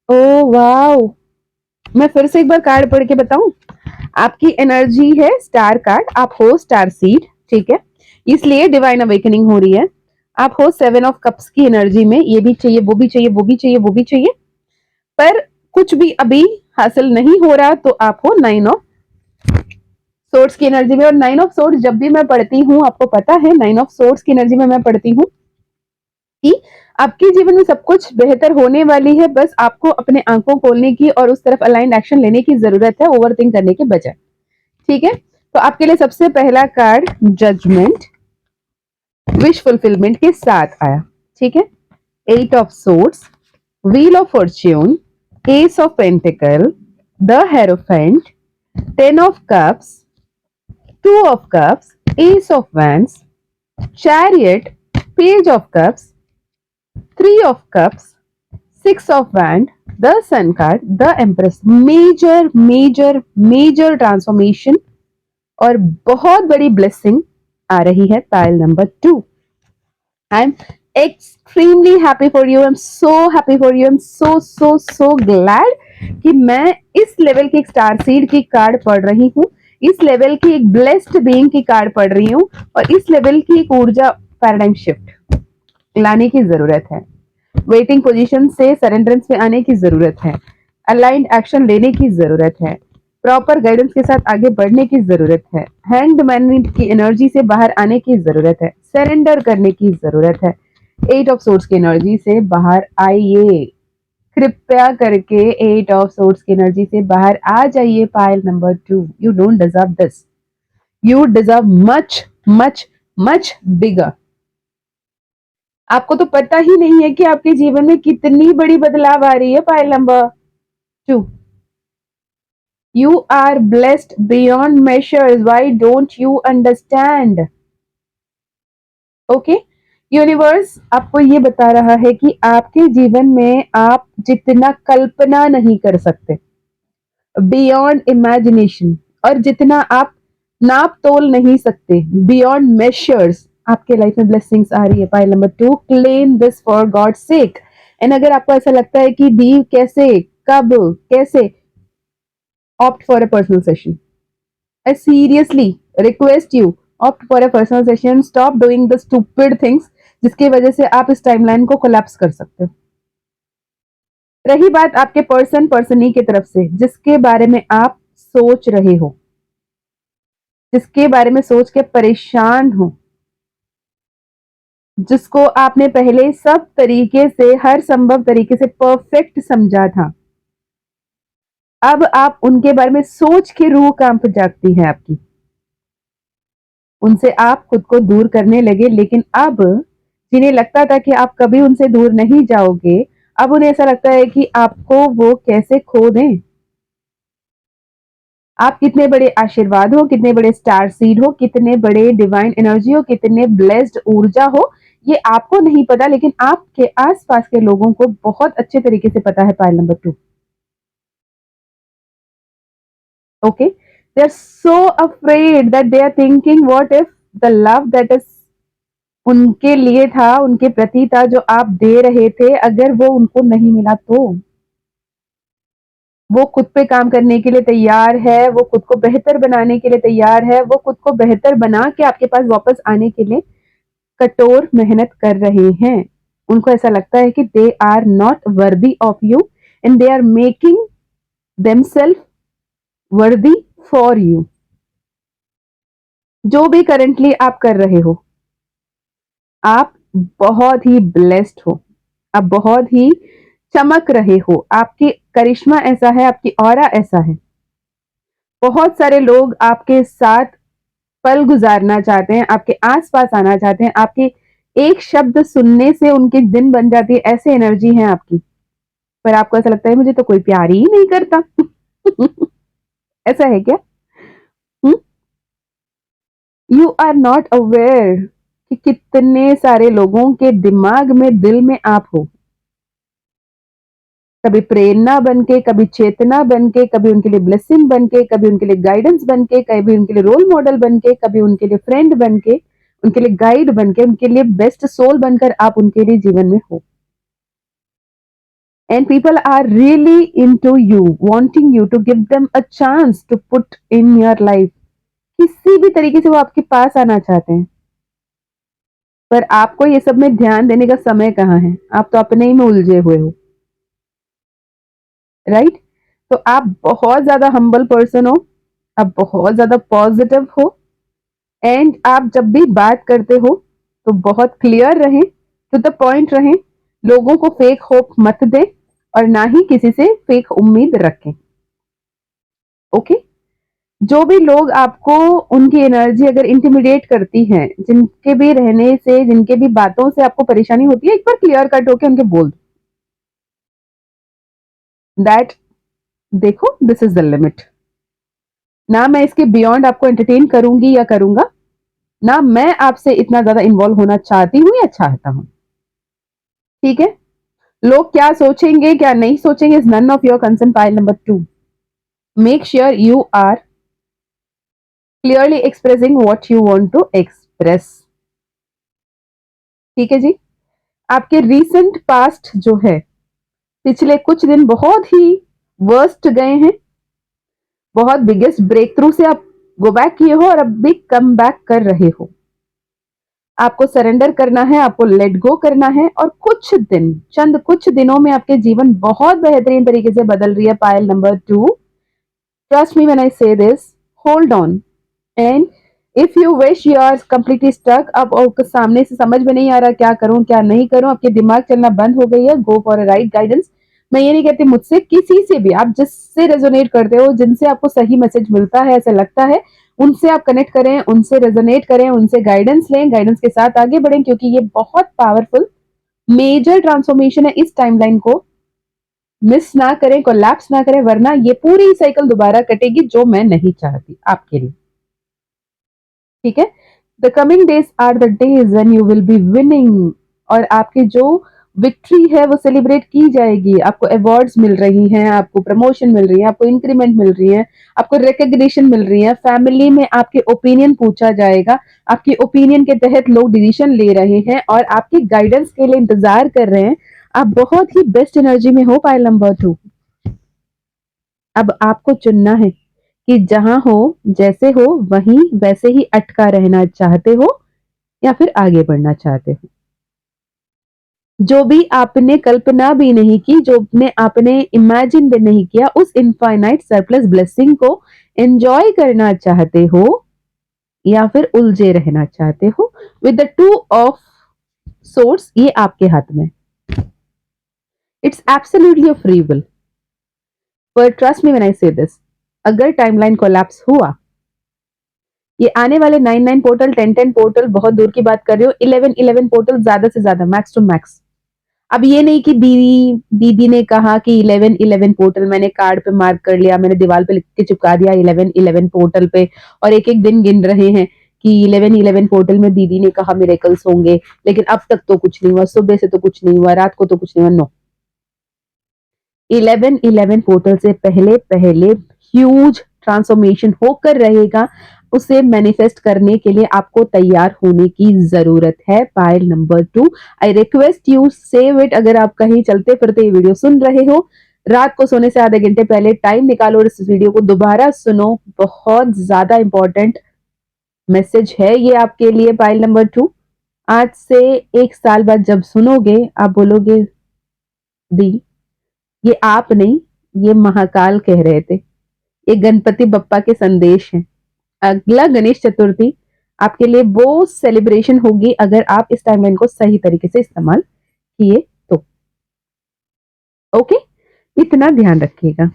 ओ वाओ, मैं फिर से एक बार कार्ड पढ़ के बताऊं। आपकी एनर्जी है स्टार कार्ड, आप हो स्टार सीड, ठीक है, इसलिए डिवाइन अवेकनिंग हो रही है। आप हो 7 ऑफ कप्स की एनर्जी में, ये भी चाहिए, वो भी चाहिए, वो भी चाहिए, वो भी चाहिए, पर कुछ भी अभी हासिल नहीं हो रहा, तो आप हो 9 ऑफ सोर्ड्स की एनर्जी में। और 9 ऑफ सोर्ड्स जब भी मैं पढ़ती हूँ, आपको पता है 9 ऑफ सोर्ड्स की एनर्जी में मैं पढ़ती हूँ कि आपके जीवन में सब कुछ बेहतर होने वाली है, बस आपको अपने आंखों खोलने की और उस तरफ अलाइंड एक्शन लेने की जरूरत है, ओवर थिंक करने के बजाय। ठीक है, तो आपके लिए सबसे पहला कार्ड जजमेंट, विश फुलफिलमेंट के साथ आया। ठीक है, 8 of swords, wheel of fortune, ace of pentacle, the hierophant, 10 of cups, 2 of cups, ace of wands, chariot, page of cups, 3 of cups, 6 of wand, the sun card, the empress. Major major major transformation और बहुत बड़ी blessing आ रही है pile number 2। I am extremely happy for you, I am so happy for you, I am so glad कि मैं इस level की एक स्टार सीड की कार्ड पढ़ रही हूँ, इस लेवल की एक ब्लेस्ड बीइंग की कार्ड पढ़ रही हूँ, और इस लेवल की एक ऊर्जा पैराडाइम शिफ्ट लाने की जरूरत है। वेटिंग पोजीशन से सरेंडरेंस में आने की जरूरत है, अलाइंड एक्शन लेने की जरूरत है, प्रॉपर गाइडेंस के साथ आगे बढ़ने की जरूरत है, हैंड मैन की एनर्जी से बाहर आने की जरूरत है, सरेंडर करने की जरूरत है। 8 ऑफ सोर्ड्स की एनर्जी से बाहर आइए, कृपया करके 8 ऑफ सोर्ड्स की एनर्जी से बाहर आ जाइए। Pile number 2, you don't deserve this, you deserve much much much bigger. आपको तो पता ही नहीं है कि आपके जीवन में कितनी बड़ी बदलाव आ रही है। Pile number 2, you are blessed beyond measures, why don't you understand? Okay, universe आपको ये बता रहा है कि आपके जीवन में आप जितना कल्पना नहीं कर सकते, बियॉन्ड इमेजिनेशन, और जितना आप नाप तोल नहीं सकते, बियॉन्ड मेजर्स, आपके लाइफ में ब्लेसिंग्स आ रही है। Pile number 2, claim this for God sake. And अगर आपको ऐसा लगता है कि दी कैसे, कब, कैसे, opt for a personal session. I seriously request you, opt for a personal session, stop doing the stupid things जिसकी वजह से आप इस टाइमलाइन को कोलैप्स कर सकते हो। रही बात आपके पर्सनी की तरफ से, जिसके बारे में आप सोच रहे हो, जिसके बारे में सोच के परेशान हो, जिसको आपने पहले सब तरीके से, हर संभव तरीके से परफेक्ट समझा था, अब आप उनके बारे में सोच के रूह कांप जाती है आपकी, उनसे आप खुद को दूर करने लगे। लेकिन अब जिन्हें लगता था कि आप कभी उनसे दूर नहीं जाओगे, अब उन्हें ऐसा लगता है कि आपको वो कैसे खो दें। आप कितने बड़े आशीर्वाद हो, कितने बड़े स्टार सीड हो, कितने बड़े डिवाइन एनर्जी हो, कितने ब्लेस्ड ऊर्जा हो, ये आपको नहीं पता, लेकिन आपके आसपास के लोगों को बहुत अच्छे तरीके से पता है। Pile number 2, Okay, they are so afraid that they are thinking, what if the love that is उनके लिए था, उनके प्रति था, जो आप दे रहे थे, अगर वो उनको नहीं मिला तो? वो खुद पे काम करने के लिए तैयार है, वो खुद को बेहतर बनाने के लिए तैयार है, वो खुद को बेहतर बना के आपके पास वापस आने के लिए कठोर मेहनत कर रहे हैं। उनको ऐसा लगता है कि they are not worthy of you and they are making themselves worthy for you. जो भी करंटली आप कर रहे हो, आप बहुत ही ब्लेस्ड हो, आप बहुत ही चमक रहे हो, आपकी करिश्मा ऐसा है, आपकी ऑरा ऐसा है। बहुत सारे लोग आपके साथ पल गुजारना चाहते हैं, आपके आस-पास आना चाहते हैं, आपके एक शब्द सुनने से उनके दिन बन जाती है, ऐसी एनर्जी है आपकी। पर आपको ऐसा लगता है मुझे तो कोई प्यार ही नहीं करता। ऐसा है क्या? हुँ? यू आर नॉट अवेयर कि कितने सारे लोगों के दिमाग में, दिल में आप हो। कभी प्रेरणा बन के, कभी चेतना बन के, कभी उनके लिए ब्लेसिंग बन के, कभी उनके लिए गाइडेंस बन के, कभी उनके लिए रोल मॉडल बन के, कभी उनके लिए फ्रेंड बन के, उनके लिए गाइड बन के, उनके लिए बेस्ट सोल बनकर आप उनके लिए जीवन में हो। And people are really into you, wanting you to give them a chance to put in your life. किसी भी तरीके से वो आपके पास आना चाहते हैं, पर आपको ये सब में ध्यान देने का समय कहाँ है? आप तो अपने ही में उलझे हुए हो, राइट? तो आप बहुत ज्यादा हम्बल पर्सन हो, आप बहुत ज्यादा पॉजिटिव हो, एंड आप जब भी बात करते हो तो बहुत क्लियर रहें, टू द पॉइंट रहें, लोगों को फेक होप मत दें और ना ही किसी से फेक उम्मीद रखें। ओके? जो भी लोग आपको, उनकी एनर्जी अगर इंटिमिडेट करती है, जिनके भी रहने से, जिनके भी बातों से आपको परेशानी होती है, एक बार क्लियर कट होके उनके बोल दो दैट देखो, दिस इज द लिमिट। ना मैं इसके बियॉन्ड आपको एंटरटेन करूंगी या करूंगा, ना मैं आपसे इतना ज्यादा इन्वॉल्व होना चाहती हूँ या चाहता हूँ। ठीक है? लोग क्या सोचेंगे, क्या नहीं सोचेंगे, is none of your concern. Pile number 2, make sure you are clearly expressing what you want to express. ठीक है जी? आपके रीसेंट पास्ट जो है, पिछले कुछ दिन बहुत ही वर्स्ट गए हैं, बहुत बिगेस्ट ब्रेक थ्रू से आप गो बैक किए हो और अब भी कम बैक कर रहे हो। आपको सरेंडर करना है, आपको लेट गो करना है, और कुछ दिन, चंद कुछ दिनों में आपके जीवन बहुत बेहतरीन तरीके से बदल रही है। Payal number 2, trust me when I say this, hold on, and if you wish you are completely stuck, अब आपको सामने से समझ में नहीं आ रहा क्या करूं क्या नहीं करूं, आपके दिमाग चलना बंद हो गई है, go for a right guidance. मैं ये नहीं कहती मुझसे, किसी से भी, आप जिससे रेजोनेट करते हो, जिनसे आपको सही मैसेज मिलता है, ऐसा लगता है, उनसे आप कनेक्ट करें, उनसे रेजोनेट करें, उनसे गाइडेंस लें, गाइडेंस के साथ आगे बढ़ें, क्योंकि ये बहुत पावरफुल मेजर ट्रांसफॉर्मेशन है। इस टाइमलाइन को मिस ना करें, कोलैप्स ना करें, वरना ये पूरी साइकिल दोबारा कटेगी, जो मैं नहीं चाहती आपके लिए। ठीक है? The coming days are the days when you will be winning, और आपकी जो विक्ट्री है वो सेलिब्रेट की जाएगी। आपको अवार्ड्स मिल रही हैं, आपको प्रमोशन मिल रही है, आपको इंक्रीमेंट मिल रही है, आपको रिकग्निशन मिल रही है, फैमिली में आपके ओपिनियन पूछा जाएगा, आपके ओपिनियन के तहत लोग डिसीजन ले रहे हैं और आपके गाइडेंस के लिए इंतजार कर रहे हैं। आप बहुत ही बेस्ट एनर्जी में हो। पाइल नंबर 2, अब आपको चुनना है कि जहां हो, जैसे हो, वहीं वैसे ही अटका रहना चाहते हो या फिर आगे बढ़ना चाहते हो। जो भी आपने कल्पना भी नहीं की, जो आपने इमेजिन भी नहीं किया, उस इनफाइनाइट सरप्लस ब्लेसिंग को एंजॉय करना चाहते हो या फिर उलझे रहना चाहते हो। विद द 2 ऑफ सोर्स, ये आपके हाथ में। It's absolutely a free will, पर trust me when I say this, अगर टाइमलाइन कोलैप्स हुआ, ये आने वाले 9-9 पोर्टल, 10-10 पोर्टल, बहुत दूर की बात कर रही हूँ, 11-11 पोर्टल ज्यादा से ज्यादा, मैक्स टू मैक्स। अब ये नहीं कि दीदी ने कहा कि 11-11 पोर्टल, मैंने कार्ड पे मार्क कर लिया, मैंने दीवार पे लिख के चिपका दिया 11-11 पोर्टल पे, और एक एक दिन गिन रहे हैं कि 11-11 पोर्टल में दीदी ने कहा मिरेकल्स होंगे, लेकिन अब तक तो कुछ नहीं हुआ, सुबह से तो कुछ नहीं हुआ, रात को तो कुछ नहीं हुआ। नो, 11-11 पोर्टल से पहले पहले ह्यूज ट्रांसफॉर्मेशन होकर रहेगा, उसे मैनिफेस्ट करने के लिए आपको तैयार होने की जरूरत है। Payal number 2, I request you save it. अगर आप कहीं चलते फिरते ये वीडियो सुन रहे हो, रात को सोने से आधे घंटे पहले टाइम निकालो और इस वीडियो को दोबारा सुनो। बहुत ज्यादा इंपॉर्टेंट मैसेज है ये आपके लिए। पाइल नंबर 2, आज से 1 साल बाद जब सुनोगे आप बोलोगे दी, ये आप नहीं, ये महाकाल कह रहे थे, ये गणपति बप्पा के संदेश हैं। अगला गणेश चतुर्थी आपके लिए वो सेलिब्रेशन होगी अगर आप इस टाइमलाइन को सही तरीके से इस्तेमाल किए तो। ओके, इतना ध्यान रखिएगा।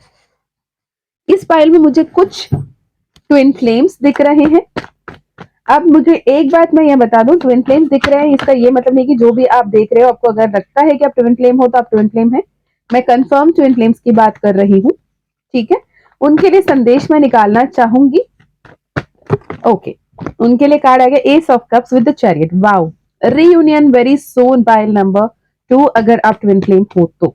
इस फाइल में मुझे कुछ ट्विन फ्लेम्स दिख रहे हैं। अब मुझे एक बात मैं ये बता दूं, ट्विन फ्लेम्स दिख रहे हैं इसका ये मतलब नहीं कि जो भी आप देख रहे हो आपको अगर लगता है कि आप ट्विन फ्लेम हो तो आप ट्विन फ्लेम है। मैं कंफर्म ट्विन फ्लेम्स की बात कर रही हूँ, ठीक है। उनके लिए संदेश मैं निकालना चाहूंगी। ओके, उनके लिए कार्ड आ गया S of cups with the chariot. Wow, reunion very soon. Pile number 2, अगर आप ट्विन फ्लेम हो तो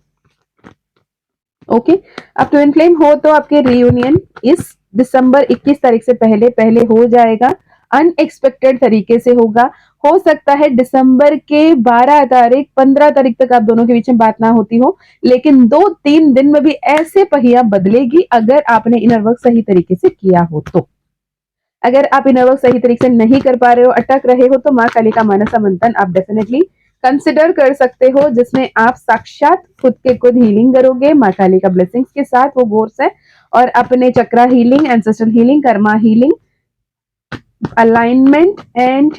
ओके, आप ट्विन फ्लेम हो तो आपके रीयूनियन इस दिसंबर 21 तारीख से पहले पहले हो जाएगा। अनएक्सपेक्टेड तरीके से होगा। हो सकता है दिसंबर के 12 तारीख 15 तारीख तक आप दोनों के बीच में बात ना होती हो, लेकिन 2-3 दिन में भी ऐसे पहिया बदलेगी अगर आपने इनर वर्क सही तरीके से किया हो तो। अगर आप इनर वर्क सही तरीके से नहीं कर पा रहे हो, अटक रहे हो, तो माँ काली का मानसा मंथन आप डेफिनेटली कंसिडर कर सकते हो, जिसमें आप साक्षात खुद के खुद हीलिंग करोगे माँ काली का ब्लेसिंग्स के साथ। वो कोर्स है और अपने chakra healing, ancestral healing, karma healing, alignment and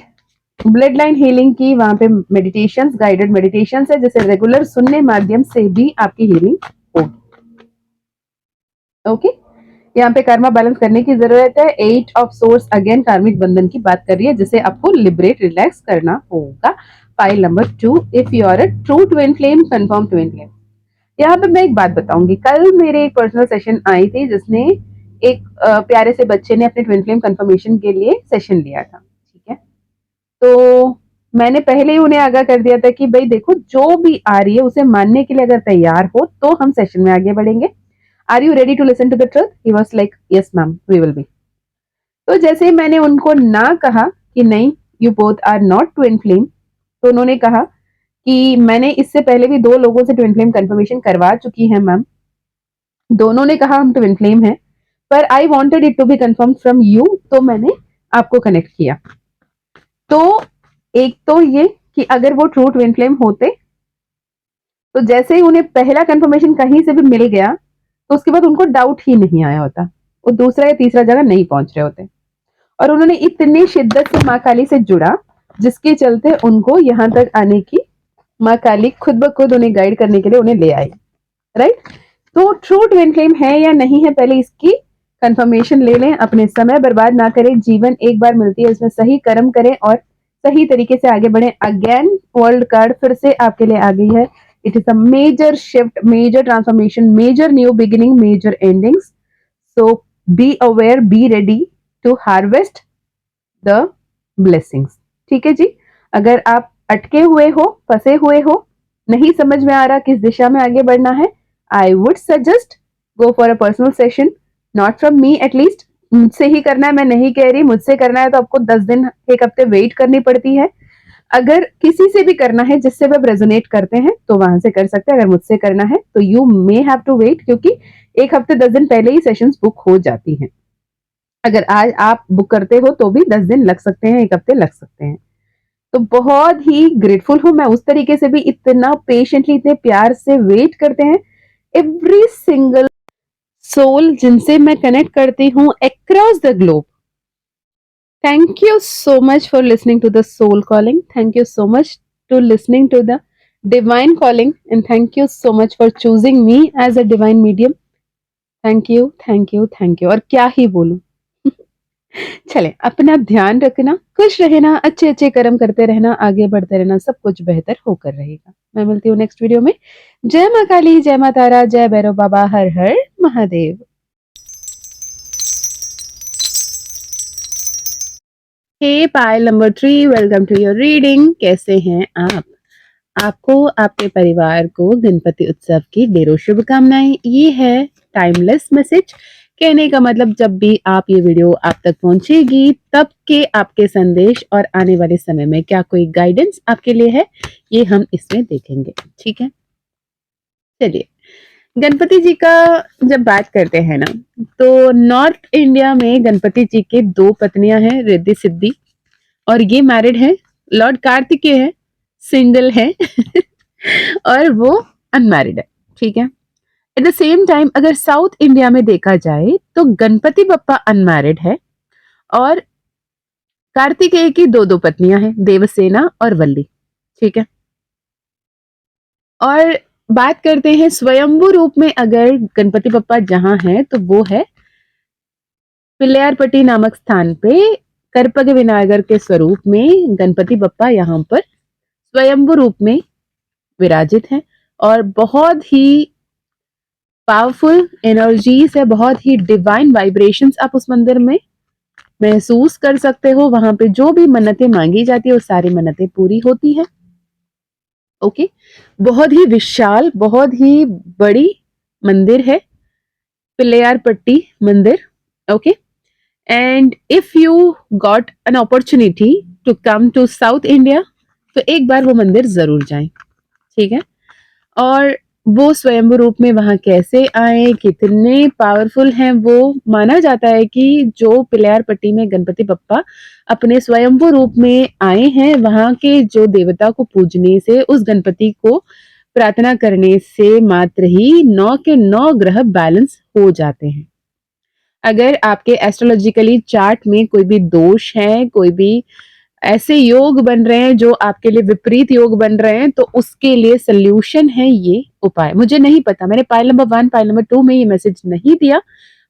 blood line healing की वहां पे मेडिटेशंस, गाइडेड मेडिटेशंस है, जिसे रेगुलर सुनने माध्यम से भी आपकी हीलिंग होगी। ओके, यहाँ पे कर्मा बैलेंस करने की जरूरत है। 8 ऑफ सोर्स अगेन कार्मिक बंधन की बात कर रही है, जिसे आपको लिबरेट, रिलैक्स करना होगा। File number 2, if you are a true twin flame, confirm twin flame. यहाँ पे मैं एक बात बताऊंगी, कल मेरे एक पर्सनल सेशन आई थी जिसने एक प्यारे से बच्चे ने अपने ट्विन फ्लेम कंफर्मेशन के लिए सेशन लिया था, ठीक है। तो मैंने पहले ही उन्हें आगाह कर दिया था कि भाई देखो, जो भी आ रही है उसे मानने के लिए अगर तैयार हो तो हम सेशन में आगे बढ़ेंगे। Are you ready to listen to the truth? He was like yes ma'am, we will be. तो जैसे मैंने उनको ना कहा कि नहीं, you both are not twin flame, तो उन्होंने कहा कि मैंने इससे पहले भी 2 लोगों से ट्विन फ्लेम कंफर्मेशन करवा चुकी है मैम, दोनों ने कहा हम ट्विन फ्लेम है, पर I wanted it to be confirm from you, तो मैंने आपको कनेक्ट किया। तो एक तो ये कि अगर वो ट्रू ट्विन फ्लेम होते तो जैसे ही उन्हें पहला कंफर्मेशन कहीं से भी मिल गया तो उसके बाद उनको डाउट ही नहीं आया होता, वो दूसरा या तीसरा जगह नहीं पहुंच रहे होते। और उन्होंने इतनी शिद्दत से माँ काली से जुड़ा जिसके चलते उनको यहाँ तक आने की माँ काली खुद ब खुद उन्हें गाइड करने के लिए उन्हें ले आई, राइट। तो ट्रू ट्विन फ्लेम है या नहीं है, पहले इसकी कंफर्मेशन ले लें, अपने समय बर्बाद ना करें। जीवन एक बार मिलती है, इसमें सही कर्म करें और सही तरीके से आगे बढ़ें। अगेन वर्ल्ड कार्ड फिर से आपके लिए आ गई है। It is a major shift, major transformation, major new beginning, major endings. So be aware, be ready to harvest the blessings, ठीक है जी। अगर आप अटके हुए हो, फंसे हुए हो, नहीं समझ में आ रहा किस दिशा में आगे बढ़ना है, I would suggest go for a personal session, not from me at least. मुझसे ही करना है, मैं नहीं कह रही, मुझसे करना है तो आपको 10 दिन, 1 हफ्ते वेट करनी पड़ती है। अगर किसी से भी करना है जिससे आप रेजोनेट करते हैं तो वहां से कर सकते हैं। अगर मुझसे करना है तो you may have to wait, क्योंकि 1 हफ्ते 10 दिन पहले ही सेशंस बुक हो जाती हैं। अगर आज आप बुक करते हो तो भी 10 दिन लग सकते हैं, 1 हफ्ते लग सकते हैं। तो बहुत ही ग्रेटफुल हूं मैं, उस तरीके से भी इतना पेशेंटली, इतने प्यार से वेट करते हैं एवरी सिंगल सोल जिनसे मैं कनेक्ट करती हूँ across the globe. Thank you so much for listening to the soul calling, thank you so much to listening to the divine calling, and thank you so much for choosing me as a divine medium. Thank you, thank you, thank you. और क्या ही बोलूं। चले, अपना ध्यान रखना, खुश रहना, अच्छे अच्छे कर्म करते रहना, आगे बढ़ते रहना, सब कुछ बेहतर होकर रहेगा। मैं मिलती हूँ नेक्स्ट वीडियो में। जय माँ काली, जय माँ तारा, जय भैरव बाबा, हर हर महादेव। हे Payal number 3, welcome to your reading. कैसे हैं आप? आपको, आपके परिवार को गणपति उत्सव की ढेरों शुभकामनाएं। ये है टाइमलेस मैसेज कहने का मतलब जब भी आप ये वीडियो आप तक पहुंचेगी तब के आपके संदेश और आने वाले समय में क्या कोई गाइडेंस आपके लिए है, ये हम इसमें देखेंगे। ठीक है, चलिए गणपति जी का जब बात करते हैं ना, तो नॉर्थ इंडिया में गणपति जी के दो पत्नियां हैं, रिद्धि सिद्धि, और ये मैरिड है। लॉर्ड कार्तिकेय है, सिंगल है और वो अनमैरिड है। ठीक है, एट द सेम टाइम अगर साउथ इंडिया में देखा जाए तो गणपति बप्पा अनमैरिड है और कार्तिकेय की दो दो पत्नियां हैं, देवसेना और वल्ली। ठीक है, और बात करते हैं स्वयंभू रूप में अगर गणपति बप्पा जहां है तो वो है पिल्लयारपट्टी नामक स्थान पे करपग विनायकर के स्वरूप में गणपति बप्पा यहाँ पर स्वयंभू रूप में विराजित हैं और बहुत ही पावरफुल एनर्जीज है, बहुत ही डिवाइन वाइब्रेशंस आप उस मंदिर में महसूस कर सकते हो। वहां पे जो भी मन्नतें मांगी जाती है वो सारी मन्नतें पूरी होती है। ओके, बहुत ही विशाल, बहुत ही बड़ी मंदिर है पिल्लयारपट्टी मंदिर। Okay, and if you got an opportunity to come to South India तो एक बार वो मंदिर जरूर जाएं। ठीक है, और वो स्वयंभू रूप में वहां कैसे आए, कितने पावरफुल हैं, वो माना जाता है कि जो पिल्लयारपट्टी में गणपति बप्पा अपने स्वयंभू रूप में आए हैं, वहां के जो देवता को पूजने से, उस गणपति को प्रार्थना करने से मात्र ही 9 के 9 ग्रह बैलेंस हो जाते हैं। अगर आपके एस्ट्रोलॉजिकली चार्ट में कोई भी दोष है, कोई भी ऐसे योग बन रहे हैं जो आपके लिए विपरीत योग बन रहे हैं, तो उसके लिए सोल्यूशन है ये उपाय। मुझे नहीं पता, मैंने पाइल नंबर 1 पाइल नंबर 2 में ये मैसेज नहीं दिया।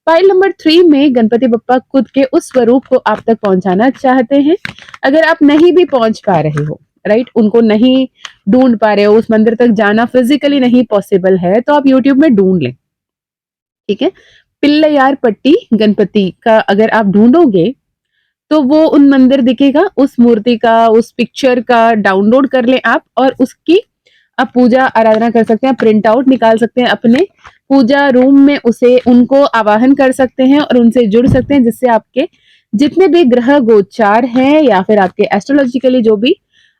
पाइल नंबर 3 में गणपति बप्पा खुद के उस स्वरूप को आप तक पहुंचाना चाहते हैं। अगर आप नहीं भी पहुंच पा रहे हो, राइट, उनको नहीं ढूंढ पा रहे हो, उस मंदिर तक जाना फिजिकली नहीं पॉसिबल है, तो आप यूट्यूब में ढूंढ लें। ठीक है, पिल्लयारपट्टी गणपति का अगर आप ढूंढोगे तो वो उन मंदिर दिखेगा, उस मूर्ति का, उस पिक्चर का डाउनलोड कर लें आप और उसकी आप पूजा आराधना कर सकते हैं, प्रिंट आउट निकाल सकते हैं, अपने पूजा रूम में उसे उनको आवाहन कर सकते हैं और उनसे जुड़ सकते हैं, जिससे आपके जितने भी ग्रह गोचार हैं या फिर आपके एस्ट्रोलॉजिकली जो भी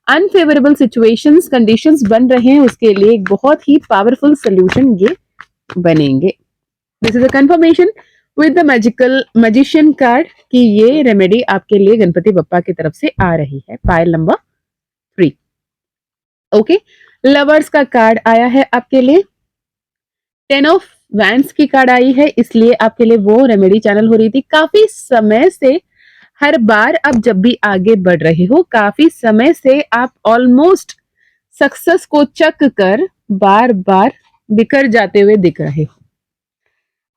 अनफेवरेबल सिचुएशंस कंडीशंस बन रहे हैं, उसके लिए एक बहुत ही पावरफुल सोल्यूशन ये बनेंगे। This is a confirmation with the magician card कि ये रेमेडी आपके लिए गणपति बप्पा की तरफ से आ रही है। Pile number 3। ओके, लवर्स का कार्ड आया है आपके लिए, 10 ऑफ वैंड्स की कार्ड आई है, इसलिए आपके लिए वो रेमेडी चैनल हो रही थी काफी समय से। हर बार आप जब भी आगे बढ़ रहे हो, काफी समय से आप ऑलमोस्ट सक्सेस को चक कर बार बार बिखर जाते हुए दिख रहे हो।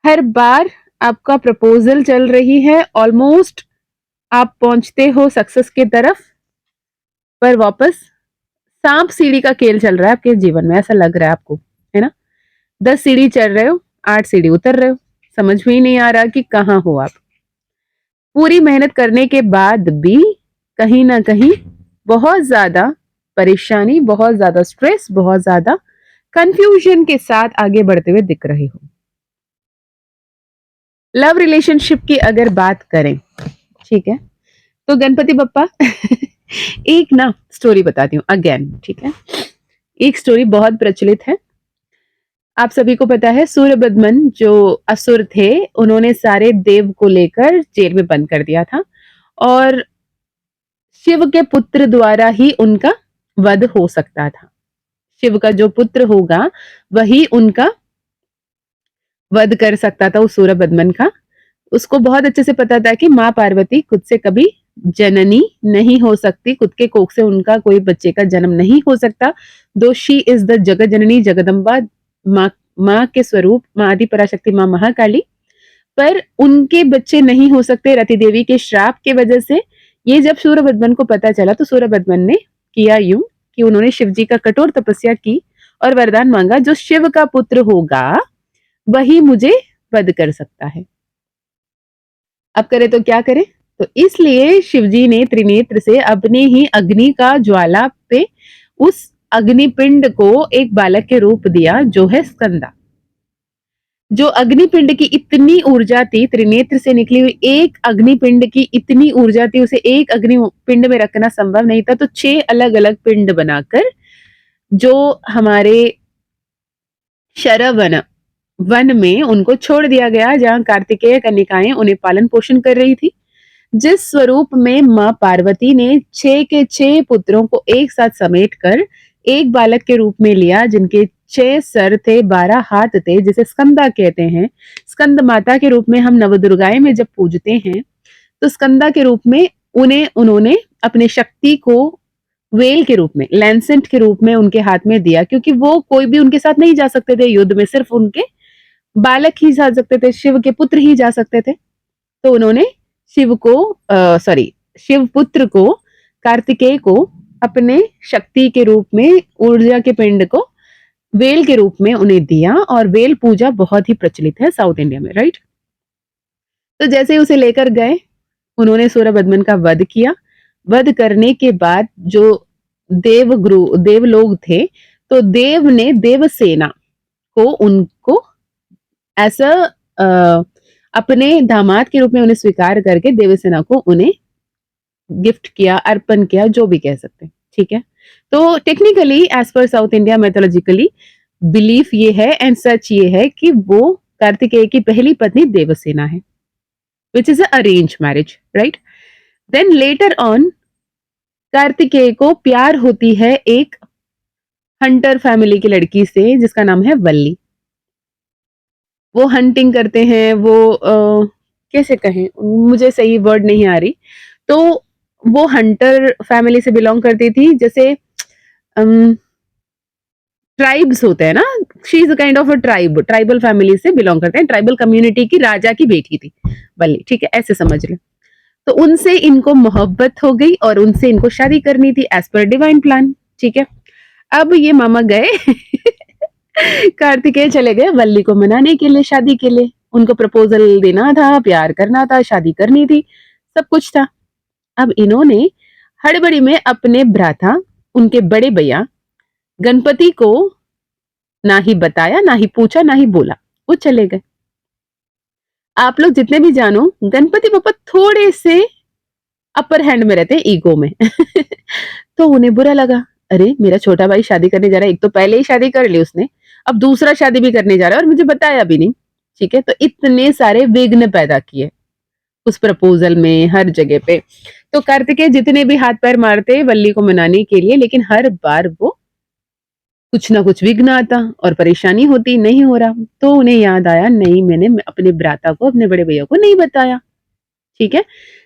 हर बार आपका प्रपोजल चल रही है, ऑलमोस्ट आप पहुंचते हो सक्सेस की तरफ, पर वापस सांप सीढ़ी का खेल चल रहा है आपके जीवन में, ऐसा लग रहा है आपको, है ना। 10 सीढ़ी चढ़ रहे हो, 8 सीढ़ी उतर रहे हो, समझ में ही नहीं आ रहा कि कहाँ हो आप। पूरी मेहनत करने के बाद भी कहीं ना कहीं बहुत ज्यादा परेशानी, बहुत ज्यादा स्ट्रेस, बहुत ज्यादा कंफ्यूजन के साथ आगे बढ़ते हुए दिख रहे हो। लव रिलेशनशिप की अगर बात करें, ठीक है, तो गणपति बप्पा एक ना स्टोरी बताती हूँ अगेन। ठीक है, एक स्टोरी बहुत प्रचलित है, आप सभी को पता है। सूर्यबदमन जो असुर थे, उन्होंने सारे देव को लेकर जेल में बंद कर दिया था और शिव के पुत्र द्वारा ही उनका वध हो सकता था। शिव का जो पुत्र होगा वही उनका वध कर सकता था, उस सूर्यबदमन का। उसको बहुत अच्छे से पता था कि माँ पार्वती खुद से कभी जननी नहीं हो सकती, खुद के कोख से उनका कोई बच्चे का जन्म नहीं हो सकता। दो शी इज द जगत जननी, जगदम्बा, माँ के स्वरूप, माँ आदि पराशक्ति, माँ महाकाली, पर उनके बच्चे नहीं हो सकते रति देवी के श्राप के वजह से। ये जब सूर्यबदमन को पता चला तो सूर्यबदमन ने किया यूं कि उन्होंने शिव जी का कठोर तपस्या की और वरदान मांगा, जो शिव का पुत्र होगा वही मुझे वध कर सकता है। अब करे तो क्या करे, तो इसलिए शिवजी ने त्रिनेत्र से अपने ही अग्नि का ज्वाला पे उस अग्निपिंड को एक बालक के रूप दिया, जो है स्कंदा। जो अग्निपिंड की इतनी ऊर्जा थी, त्रिनेत्र से निकली हुई एक अग्निपिंड की इतनी ऊर्जा थी, उसे एक अग्निपिंड में रखना संभव नहीं था, तो 6 अलग-अलग पिंड बनाकर जो हमारे शरवण वन में उनको छोड़ दिया गया, जहाँ कार्तिकेय कन्यकाएं उन्हें पालन पोषण कर रही थी। जिस स्वरूप में माँ पार्वती ने 6 के 6 पुत्रों को एक साथ समेटकर एक बालक के रूप में लिया, जिनके 6 सर थे, 12 हाथ थे, जिसे स्कंदा कहते हैं। स्कंद माता के रूप में हम नवदुर्गाएं में जब पूजते हैं, तो स्कंदा के रूप में उन्होंने अपने शक्ति को वेल के रूप में, लैंसेंट के रूप में उनके हाथ में दिया, क्योंकि वो कोई भी उनके साथ नहीं जा सकते थे युद्ध में, सिर्फ उनके बालक ही जा सकते थे, शिव के पुत्र ही जा सकते थे। तो उन्होंने शिव पुत्र को, कार्तिकेय को अपने शक्ति के रूप में, ऊर्जा के पिंड को वेल के रूप में उन्हें दिया, और वेल पूजा बहुत ही प्रचलित है साउथ इंडिया में, राइट। तो जैसे ही उसे लेकर गए, उन्होंने सूरपद्मन का वध किया। वध करने के बाद जो देव लोग थे, तो देव ने देवसेना को उनको ऐसा अपने दामाद के रूप में उन्हें स्वीकार करके देवसेना को उन्हें गिफ्ट किया, अर्पण किया, जो भी कह सकते हैं, ठीक है। तो technically as per south India mythologically belief ये है एंड सच ये है कि वो कार्तिकेय की पहली पत्नी देवसेना है, which is arrange marriage, right. Then later on Kartikeya को प्यार होती है एक हंटर फैमिली की लड़की से, जिसका नाम है वल्ली। वो हंटिंग करते हैं, वो कैसे कहें, मुझे सही वर्ड नहीं आ रही। तो वो हंटर फैमिली से बिलोंग करती थी, जैसे ट्राइब्स होते हैं ना, she is kind of a tribal family से बिलोंग करते हैं, ट्राइबल कम्युनिटी की राजा की बेटी थी वल्ली, ठीक है, ऐसे समझ ले। तो उनसे इनको मोहब्बत हो गई और उनसे इनको शादी करनी थी एज पर डिवाइन प्लान, ठीक है। अब ये मामा गए कार्तिकेय चले गए वल्ली को मनाने के लिए, शादी के लिए, उनको प्रपोजल देना था, प्यार करना था, शादी करनी थी, सब कुछ था। अब इन्होंने हड़बड़ी में अपने भ्राता, उनके बड़े भैया गणपति को ना ही बताया, ना ही पूछा, ना ही बोला, वो चले गए। आप लोग जितने भी जानो, गणपति बप्पा थोड़े से अपर हैंड में रहते हैं, ईगो में तो उन्हें बुरा लगा, अरे मेरा छोटा भाई शादी करने जा रहा है, एक तो पहले ही शादी कर ली उसने, अब दूसरा शादी भी करने जा रहा है और मुझे बताया भी नहीं, ठीक है। तो इतने सारे विघ्न पैदा किए उस प्रपोजल में, हर जगह पे। तो कार्तिकेय जितने भी हाथ पैर मारते वल्ली को मनाने के लिए, लेकिन हर बार वो कुछ ना कुछ विघ्न आता और परेशानी होती, नहीं हो रहा। तो उन्हें याद आया, नहीं मैंने अपने भ्राता को, अपने बड़े भैया को नहीं बताया, ठीक है।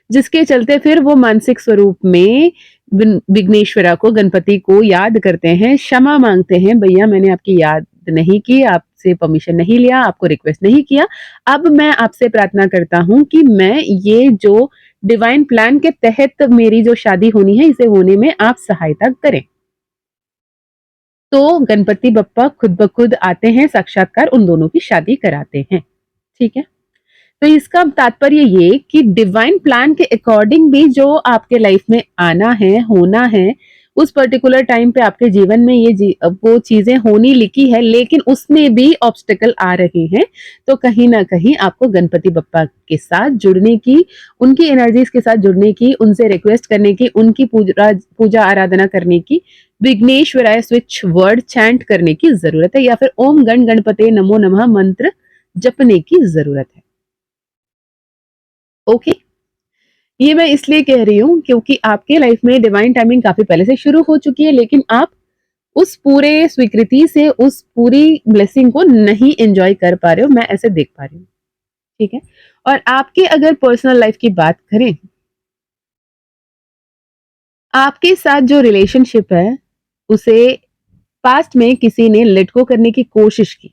जिसके चलते फिर वो मानसिक स्वरूप में विघ्नेश्वरा को, गणपति को याद करते हैं, क्षमा मांगते हैं, भैया मैंने आपकी याद नहीं की, आपसे परमिशन नहीं लिया, आपको रिक्वेस्ट नहीं किया, अब मैं आपसे प्रार्थना करता हूं कि मैं ये जो डिवाइन प्लान के तहत मेरी जो शादी होनी है, इसे होने में आप सहायता करें। तो गणपति बप्पा खुद ब खुद आते हैं, साक्षात्कार उन दोनों की शादी कराते हैं, ठीक है। तो इसका तात्पर्य ये कि डिवाइन प्लान के अकॉर्डिंग भी जो आपके लाइफ में आना है, होना है, उस पर्टिकुलर टाइम पे आपके जीवन में वो चीजें होनी लिखी है, लेकिन उसमें भी ऑब्स्टेकल आ रहे हैं। तो कहीं ना कहीं आपको गणपति बप्पा के साथ जुड़ने की, उनकी एनर्जीज के साथ जुड़ने की, उनसे रिक्वेस्ट करने की, उनकी पूजा आराधना करने की, विघ्नेश्वराय स्विच वर्ड चैंट करने की जरूरत है, या फिर ओम गण गणपते नमो नमः मंत्र जपने की जरूरत है। ओके, ये मैं इसलिए कह रही हूं क्योंकि आपके लाइफ में डिवाइन टाइमिंग काफी पहले से शुरू हो चुकी है, लेकिन आप उस पूरे स्वीकृति से, उस पूरी ब्लेसिंग को नहीं एंजॉय कर पा रहे हो, मैं ऐसे देख पा रही हूँ, ठीक है। और आपके अगर पर्सनल लाइफ की बात करें, आपके साथ जो रिलेशनशिप है उसे पास्ट में किसी ने लेट गो करने की कोशिश की,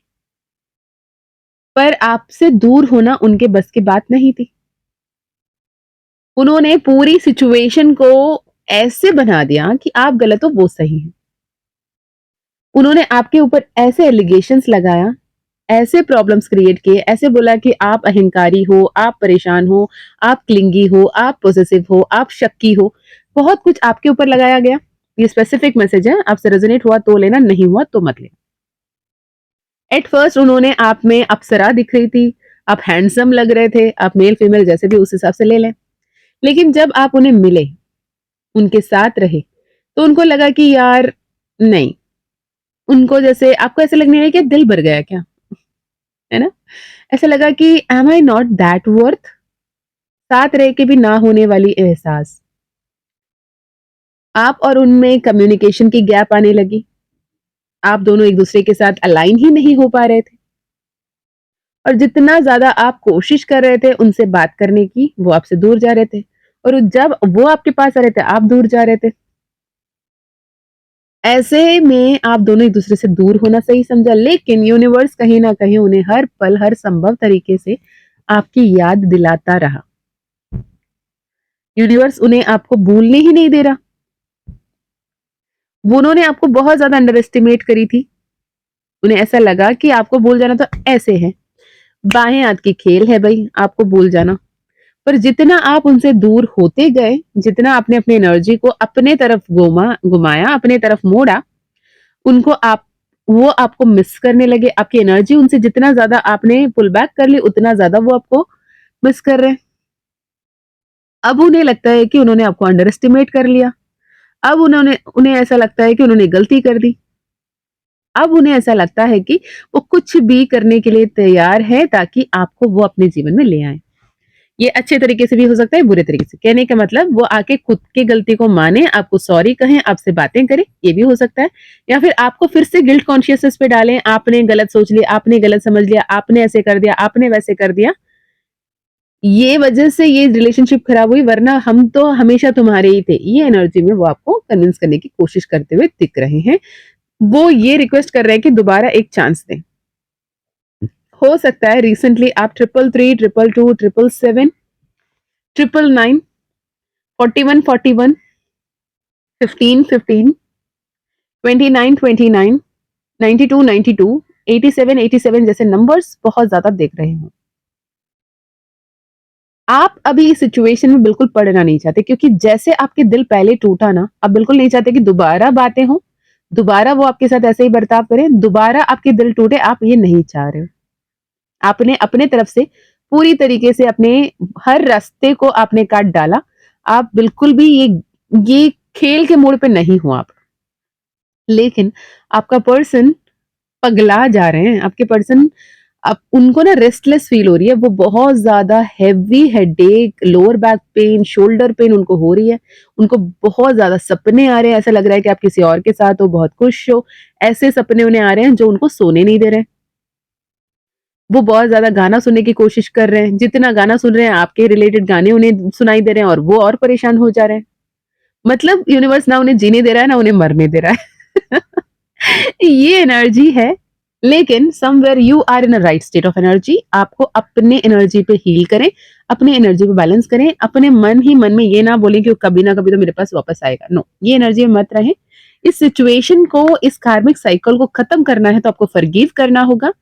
पर आपसे दूर होना उनके बस की बात नहीं थी। उन्होंने पूरी सिचुएशन को ऐसे बना दिया कि आप गलत हो, वो सही है। उन्होंने आपके ऊपर ऐसे एलिगेशंस लगाया, ऐसे प्रॉब्लम्स क्रिएट किए, ऐसे बोला कि आप अहंकारी हो, आप परेशान हो, आप क्लिंगी हो, आप पॉसेसिव हो, आप शक्की हो, बहुत कुछ आपके ऊपर लगाया गया। ये स्पेसिफिक मैसेज है, आपसे रेजोनेट हुआ तो लेना, नहीं हुआ तो मत लेना। एट फर्स्ट उन्होंने आप में अप्सरा दिख रही थी, आप हैंडसम लग रहे थे, आप मेल फीमेल जैसे भी उस हिसाब से ले लें। लेकिन जब आप उन्हें मिले, उनके साथ रहे, तो उनको लगा कि यार नहीं, उनको जैसे आपको ऐसा लगने लगा कि दिल भर गया क्या, है ना? ऐसा लगा कि am I not that worth, साथ रह के भी ना होने वाली एहसास। आप और उनमें कम्युनिकेशन की गैप आने लगी। आप दोनों एक दूसरे के साथ अलाइन ही नहीं हो पा रहे थे। और जितना ज़्यादा आप कोशिश कर रहे थे उनसे बात करने की, वो आपसे दूर जा रहे थे। और जब वो आपके पास आ रहे थे, आप दूर जा रहे थे। ऐसे में आप दोनों एक दूसरे से दूर होना सही समझा, लेकिन यूनिवर्स कहीं न कहीं उन्हें हर पल, हर संभव तरीके से आपकी याद दिलाता रहा। यूनिवर्स उन्हें आपको भूलने ही नहीं दे रहा। वो उन्होंने आपको बहुत ज़्यादा अंडर एस्टिमेट करी थी। उन्हें ऐसा लगा कि आपको भूल जाना तो ऐसे है, बाएँ हाथ की खेल है भई, आपको भूल जाना। पर जितना आप उनसे दूर होते गए, जितना आपने अपनी एनर्जी को अपने तरफ घुमाया, अपने तरफ मोड़ा, उनको आप वो आपको मिस करने लगे। आपकी एनर्जी उनसे जितना ज़्यादा आपने पुल बैक कर ली, उतना ज़्यादा वो आपको मिस कर रहे हैं। अब उन्हें लगता है कि उन्होंने आपको अंडर एस्टिमेट कर लिया। अब उन्होंने उन्हें ऐसा लगता है कि उन्होंने गलती कर दी। अब उन्हें ऐसा लगता है कि वो कुछ भी करने के लिए तैयार है ताकि आपको वो अपने जीवन में ले आएँ। ये अच्छे तरीके से भी हो सकता है, बुरे तरीके से। कहने का मतलब वो आके खुद की गलती को माने, आपको सॉरी कहें, आपसे बातें करें, ये भी हो सकता है। या फिर आपको फिर से गिल्ट कॉन्शियसनेस पे डालें, आपने गलत सोच लिया, आपने गलत समझ लिया, आपने ऐसे कर दिया, आपने वैसे कर दिया। ये वजह से ये रिलेशनशिप खराब हुई, वरना हम तो हमेशा तुम्हारे ही थे। ये एनर्जी में वो आपको कन्विंस करने की कोशिश करते हुए दिख रहे हैं। वो ये रिक्वेस्ट कर रहे हैं कि दोबारा एक चांस दें। हो सकता है रिसेंटली आप 333, 222, 777, 999, 41, 41, 15, 15, 29, 29, 92, 92, 87, 87 जैसे नंबर्स बहुत ज़्यादा देख रहे हो। आप अभी इस सिचुएशन में बिल्कुल पड़ना नहीं चाहते, क्योंकि जैसे आपके दिल पहले टूटा ना, आप बिल्कुल नहीं चाहते कि दोबारा बातें हों, दोबारा वो आपके साथ ऐसे ही बर्ताव करें, दोबारा आपके दिल टूटे, आप ये नहीं चाह रहे हो। आपने अपने तरफ से पूरी तरीके से अपने हर रास्ते को आपने काट डाला। आप बिल्कुल भी ये खेल के मोड़ पे नहीं हो आप। लेकिन आपका पर्सन पगला जा रहे हैं, आपके पर्सन अब उनको ना रेस्टलेस फील हो रही है, वो बहुत ज़्यादा heavy headache, lower back pain, shoulder pain उनको हो रही है। उनको बहुत ज़्यादा सपने आ रहे हैं, ऐसा लग रहा है कि आप किसी और के साथ हो, बहुत खुश हो। ऐसे सपने उन्हें आ रहे हैं जो उनको सोने नहीं दे रहे हैं। वो बहुत ज़्यादा गाना सुनने की कोशिश कर रहे हैं, जितना गाना सुन रहे हैं आपके रिलेटेड गाने उन्हें सुनाई दे रहे हैं और वो और परेशान हो जा रहे हैं। मतलब यूनिवर्स ना उन्हें जीने दे रहा है, ना उन्हें मरने दे रहा है। ये एनर्जी है, लेकिन somewhere you are in a right state of energy. आपको अपने एनर्जी पे हील करें, अपने एनर्जी पे बैलेंस करें, अपने मन ही मन में ये ना बोलें कि कभी ना कभी तो मेरे पास वापस आएगा। नो, ये एनर्जी में मत रहें। इस सिचुएशन को, इस कार्मिक साइकिल को खत्म करना है तो आपको फॉरगिव करना होगा,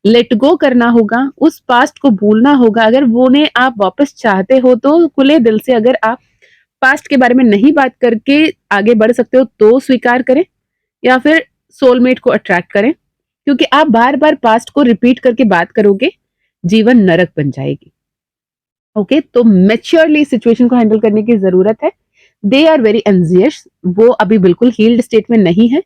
लेट गो करना होगा, उस पास्ट को भूलना होगा। अगर वो ने आप वापस चाहते हो तो खुले दिल से, अगर आप पास्ट के बारे में नहीं बात करके आगे बढ़ सकते हो तो स्वीकार करें, या फिर सोलमेट को अट्रैक्ट करें, क्योंकि आप बार-बार पास्ट को रिपीट करके बात करोगे, जीवन नरक बन जाएगी। ओके, तो मैच्योरली सिचुएशन को हैंडल करने की ज़रूरत है। दे आर वेरी एंग्ज़ियस, वो अभी बिल्कुल हील्ड स्टेट में नहीं है।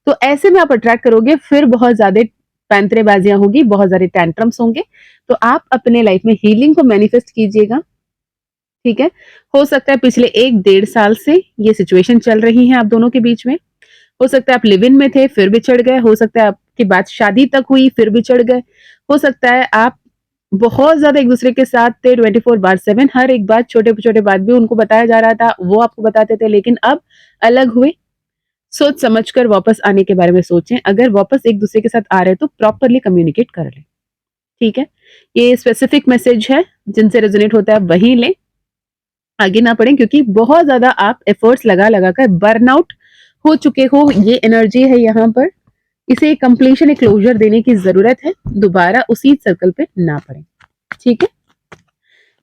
तो ऐसे में आप अट्रैक्ट करोगे, फिर बहुत ज़्यादा पैंतरेबाज़ियाँ होगी, बहुत सारे टैंट्रम्स होंगे। तो आप अपने लाइफ में हीलिंग को मैनिफेस्ट कीजिएगा, ठीक है? हो सकता है पिछले 1 डेढ़ साल से ये सिचुएशन चल रही है आप दोनों के बीच में। हो सकता है आप लिव इन में थे, फिर बिछड़ गए, हो सकता है आपकी बात शादी तक हुई, फिर बिछड़ गए। हो सकता है आप बहुत ज़्यादा एक-दूसरे के साथ थे 24/7, हर एक बात, छोटे-छोटे बात भी उनको बताया जा रहा था, वो आपको बताते थे, लेकिन अब अलग हुए। सोच समझ कर वापस आने के बारे में सोचें। अगर वापस एक-दूसरे के साथ आ रहे हैं तो प्रॉपर्ली कम्युनिकेट कर लें, ठीक है? ये स्पेसिफिक मैसेज है, जिनसे रेज़ोनेट होता है वही लें, आगे ना बढ़ें, क्योंकि बहुत ज़्यादा आप एफर्ट्स लगा-लगा कर बर्नआउट हो चुके हो। ये एनर्जी है यहाँ पर। इसे एक कंप्लीशन, एक क्लोज़र देने की ज़रूरत है। दोबारा उसी सर्कल पे ना पड़ें, ठीक है?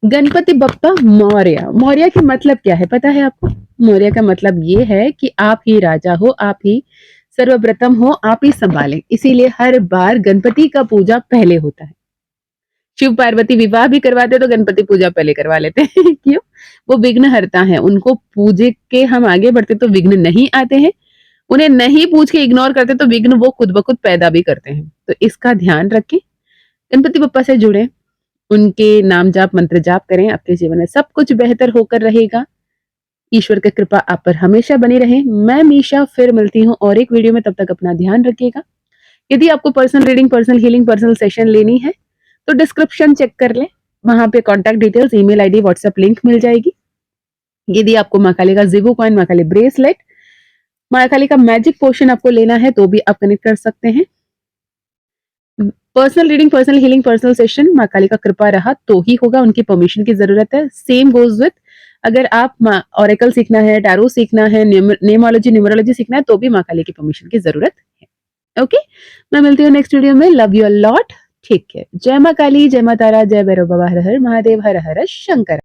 गणपति बप्पा मौर्य। मौर्य का मतलब क्या है पता है आपको? मौर्य का मतलब ये है कि आप ही राजा हो, आप ही सर्वप्रथम हो आप ही संभालें, इसीलिए हर बार गणपति का पूजा पहले होता है। शिव पार्वती विवाह भी करवाते तो गणपति पूजा पहले करवा लेते हैं क्यों? वो विघ्न हरता है, उनको पूजे के हम आगे बढ़ते तो विघ्न नहीं आते हैं, उन्हें नहीं पूछ के इग्नोर करते तो विघ्न वो खुद ब खुद पैदा भी करते हैं। तो इसका ध्यान रखें, गणपति बप्पा से जुड़े, उनके नाम जाप मंत्र जाप करें, आपके जीवन में सब कुछ बेहतर होकर रहेगा। ईश्वर की कृपा आप पर हमेशा बनी रहे। मैं मीशा फिर मिलती हूँ और एक वीडियो में, तब तक अपना ध्यान रखिएगा। यदि आपको personal reading, personal healing, personal session लेनी है तो डिस्क्रिप्शन चेक कर लें, वहां पे contact details, email ID, WhatsApp link मिल जाएगी। यदि आपको माँ काली का ज़ीवो कॉइन, माँ काली ब्रेसलेट, माँ काली का मैजिक पोशन आपको लेना है तो भी आप कनेक्ट कर सकते हैं। Personal reading, personal healing, personal session माँ काली का कृपा रहा तो ही होगा, उनकी परमिशन की जरूरत है। सेम गोज विथ अगर आप ऑरेकल सीखना है, टैरो सीखना है, नेमोलॉजी, न्यूमरोलॉजी सीखना है तो भी माँ काली की परमिशन की जरूरत है। ओके, मैं मिलती हूँ नेक्स्ट वीडियो में। Love you a lot, take care. जय माँ काली, जय माँ तारा, जय भैरव बाबा, हर हर महादेव, हर हर शंकर।